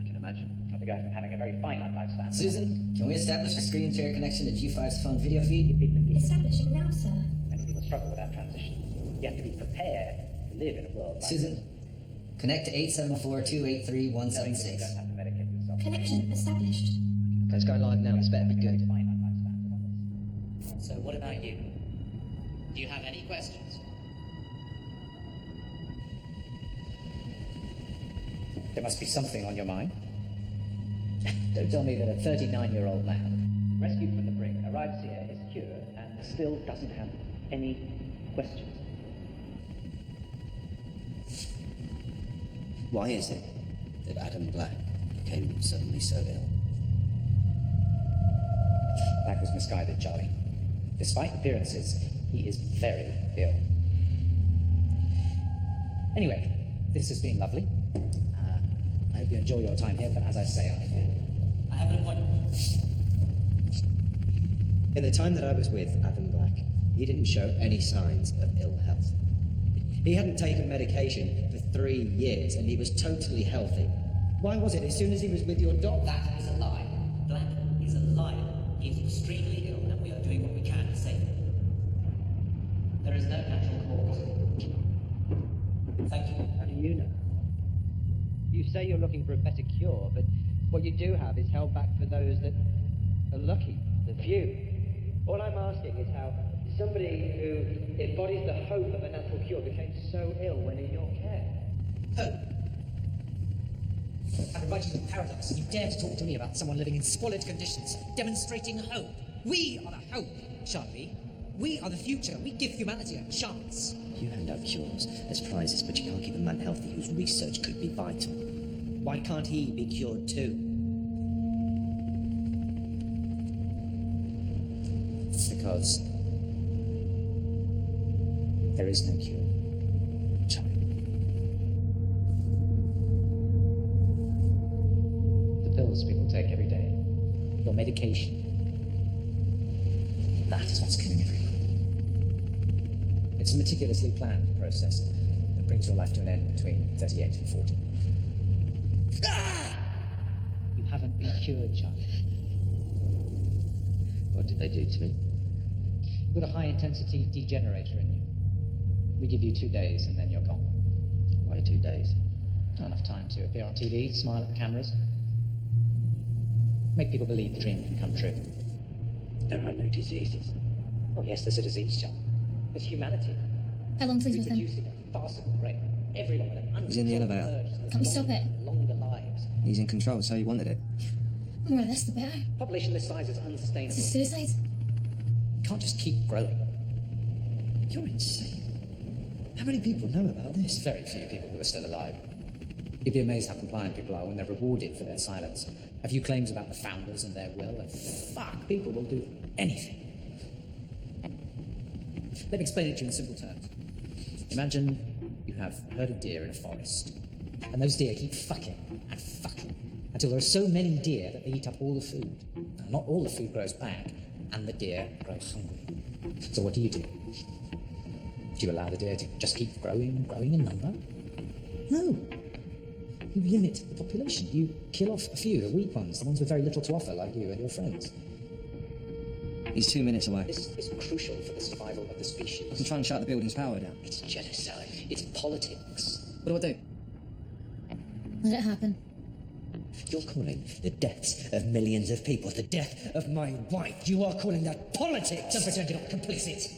S2: I can imagine.
S6: The guys are having a very finite lifespan.
S19: Susan, can we establish a screen share connection to G5's phone video feed?
S1: Establishing now, sir.
S6: Many people struggle with that transition. You have to be prepared to live in a world like
S19: Susan, Connect to 874-283-176.
S1: Connection established.
S10: Okay, it's going live now. This better be good.
S19: So what about you? Do you have any questions? There must be something on your mind. Don't tell me that a 39-year-old man, rescued from the brink, arrives here, is cured, and still doesn't have any questions.
S2: Why is it that Adam Black became suddenly so ill?
S19: Black was misguided, Charlie. Despite appearances, he is very ill. Anyway, this has been lovely. I hope you enjoy your time here, but as I say, I have an appointment.
S2: In the time that I was with Adam Black, he didn't show any signs of ill health. He hadn't taken medication for 3 years, and he was totally healthy. Why was it as soon as he was with your dog?
S19: That is a lie. Black is a liar. He is extremely ill, and we are doing what we can to save him. There is no natural cause. Thank you.
S10: How do you know? You say you're looking for a better cure, but what you do have is held back for those that are lucky, the few. All I'm asking is how somebody who embodies the hope of a natural cure became so ill when in your care.
S6: Hope. I'm inviting you to paradise, and you dare to talk to me about someone living in squalid conditions, demonstrating hope. We are the hope, Charlie. We are the future. We give humanity a chance.
S2: You hand out cures as prizes, but you can't keep a man healthy whose research could be vital. Why can't he be cured too?
S19: Because there is no cure, Charlie. The pills people take every day, your medication, that is what's killing everyone. It's a meticulously planned process that brings your life to an end between 38 and 40. You haven't been cured, Charlie.
S2: What did they do to me?
S19: You've got a high-intensity degenerator in you. We give you 2 days, and then you're gone.
S2: Why 2 days?
S19: Not enough time to appear on TV, smile at the cameras. Make people believe the dream can come true.
S2: There are no diseases.
S19: Oh yes, there's a disease, John. It's humanity.
S11: How long till he's with him?
S19: Reproducing at a farcical rate. Everyone with an
S2: He's in the
S19: uncontrolled
S2: elevator.
S19: urge to
S11: Can we stop it?
S19: longer lives.
S2: He's in control, so he wanted it.
S11: The more of this, the better.
S19: Population this size is
S11: Is
S19: unsustainable.
S11: it suicide?
S19: You can't just keep growing.
S2: You're insane. How many people know about
S19: There's
S2: this?
S19: very few people who are still alive. You'd be amazed how compliant people are when they're rewarded for their silence. A few claims about the founders and their will, and fuck, people will do anything. Let me explain it to you in simple terms. Imagine you have a herd of deer in a forest, and those deer keep fucking and fucking until there are so many deer that they eat up all the food. Now, not all the food grows back, and the deer grow hungry. So what do? Do you allow the deer to just keep growing and growing in number? No. You limit the population. You kill off a few, the weak ones, the ones with very little to offer, like you and your friends.
S2: He's 2 minutes away.
S19: This is crucial for the survival of the species.
S2: I'm trying to shut the building's power down.
S19: It's genocide. It's politics.
S2: What do I do?
S11: Let it happen.
S2: You're calling the deaths of millions of people the death of my wife. You are calling that politics.
S6: Don't pretend you're not complicit.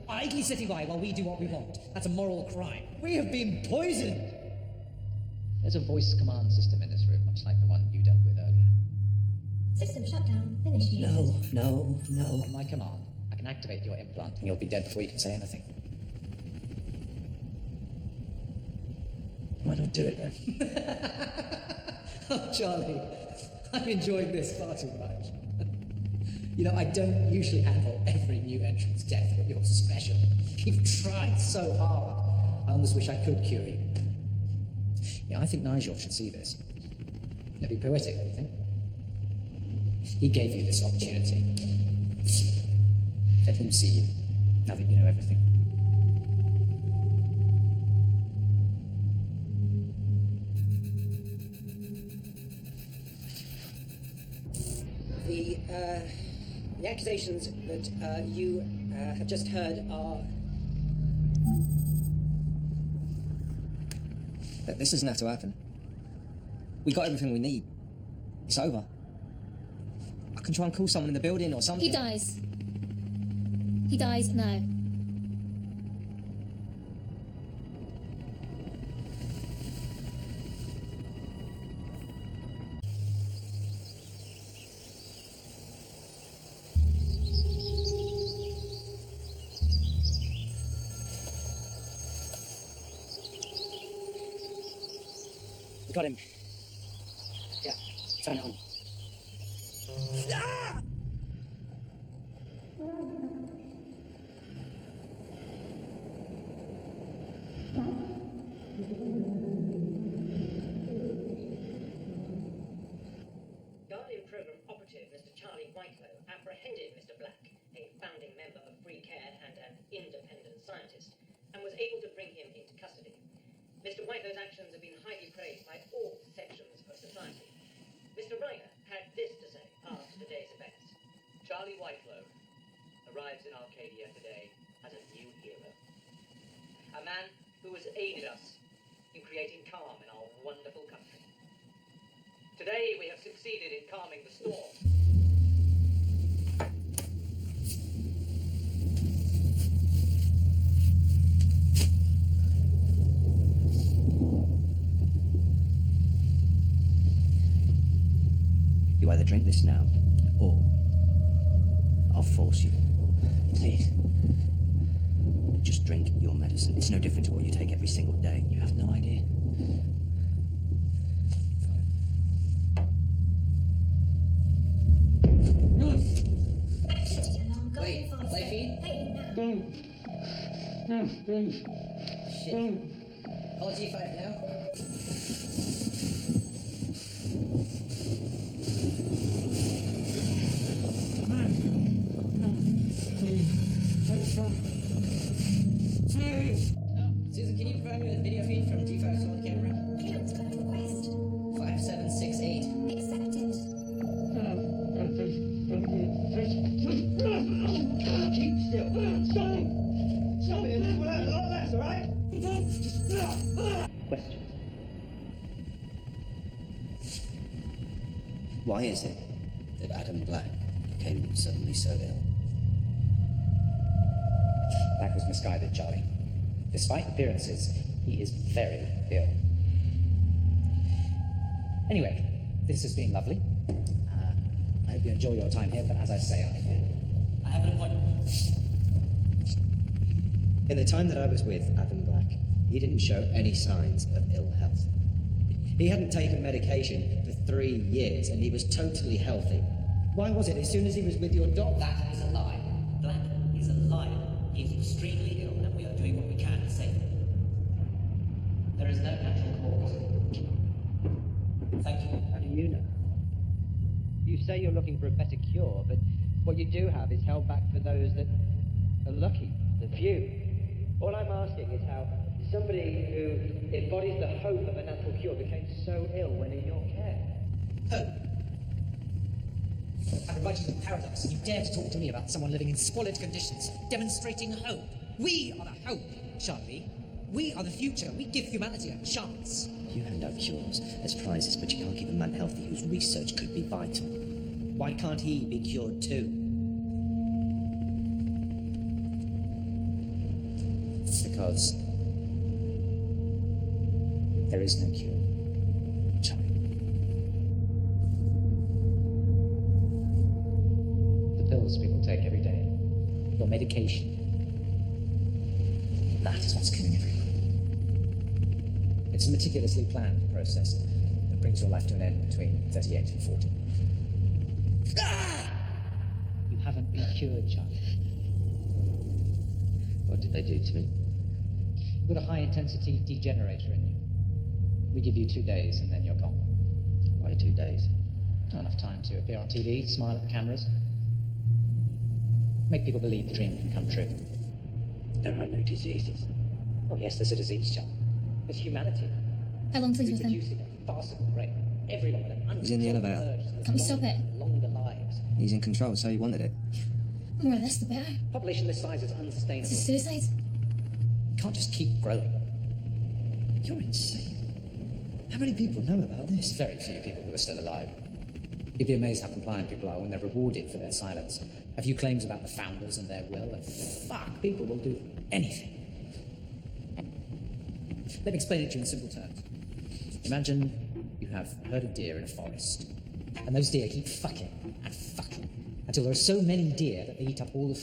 S6: Idly sitting by while we do what we want. That's a moral crime.
S2: We have been poisoned.
S19: There's a voice command system in this room, much like the one you dealt with earlier.
S1: System shutdown. Initiated.
S2: No.
S19: On my command, I can activate your implant, and you'll be dead before you can say anything.
S2: Why not do it then?
S6: Oh, Charlie, I'm enjoying this far too much. You know, I don't usually handle every new entrant's death, but you're special. You've tried so hard. I almost wish I could cure you. Yeah, I think Nigel should see this. It'd be poetic, don't you think? He gave you this opportunity. Let him see you, now that you know everything.
S7: The accusations that you have just heard are This doesn't have to happen. We got everything we need. It's over. I can try and call someone in the building or something.
S11: He dies. He dies now.
S7: We got him. Yeah, turn it on. Ah!
S4: Guardian Program operative Mr. Charlie Whitelow apprehended Mr. Black, a founding member of Free Care and an independent scientist, and was able to bring him into custody. Mr. Whitelow's actions have been highly praised by all sections of society. Mr. Ryder had this to say after the day's events.
S20: Charlie Whitelow arrives in Arcadia today as a new hero. A man who has aided us in creating calm in our wonderful country. Today we have succeeded in calming the storm.
S2: You either drink this now, or I'll force you. Please. Just drink your medicine. It's no different to what you take every single day.
S19: You have no idea.
S7: Wait, play feed? Shit. Call G5 now. Susan, can you provide me with a video feed from G5's phone camera?
S1: Clearance code request.
S7: 5768.
S1: Accepted.
S18: Keep still. Stop it. Stop it. We'll have a lot less, all right?
S2: Questions? Why is it that Adam Black became suddenly so ill?
S19: Black was misguided, Charlie. Despite appearances, he is very ill. Anyway, this has been lovely. I hope you enjoy your time here, but as I say, I have an appointment.
S5: In the time that I was with Adam Black, he didn't show any signs of ill health. He hadn't taken medication for 3 years, and he was totally healthy. Why was it as soon as he was with your doctor?
S19: That is a lie. Black is a liar. He is extremely ill, and we are doing what we can to save him. There is no natural cause. Thank you.
S20: How do you know? You say you're looking for a better cure, but what you do have is held back for those that are lucky, the few. All I'm asking is how somebody who embodies the hope of a natural cure became so ill when in your care.
S19: Hope. I've been writing the paradox, and you dare to talk to me about someone living in squalid conditions, demonstrating hope. We are the hope, Charlie. We are the future. We give humanity a chance.
S2: You hand out cures as prizes, but you can't keep a man healthy whose research could be vital.
S5: Why can't he be cured too?
S2: Because
S19: there is no cure, Charlie. The pills people take every day, your medication, that is what's killing everyone. It's a meticulously planned process that brings your life to an end between 38 and 40. You haven't been cured, Charlie.
S2: what did they do to me?
S19: You've got a high-intensity degenerator in you. We give you 2 days, and then you're gone.
S2: Why 2 days?
S19: Not enough time to appear on TV, smile at the cameras. Make people believe the dream can come true.
S2: There are no diseases.
S19: Oh yes, there's a disease, John. It's humanity.
S11: How long till he's with him?
S19: Reproducing at a farcical rate. Everyone with an
S5: He's in the elevator.
S19: urge to live
S11: Can't we stop it?
S19: longer lives.
S5: He's in control, so he wanted it.
S11: The more of this, the better.
S19: Population this size is
S11: It's
S19: unsustainable.
S11: a suicide.
S19: You can't just keep growing.
S2: You're insane.
S5: How many people know about this?
S19: Very few people who are still alive. You'd be amazed how compliant people are when they're rewarded for their silence. A few claims about the founders and their will, and fuck, people will do anything. Let me explain it to you in simple terms. Imagine you have a herd of deer in a forest, and those deer keep fucking and fucking until there are so many deer that they eat up all the food.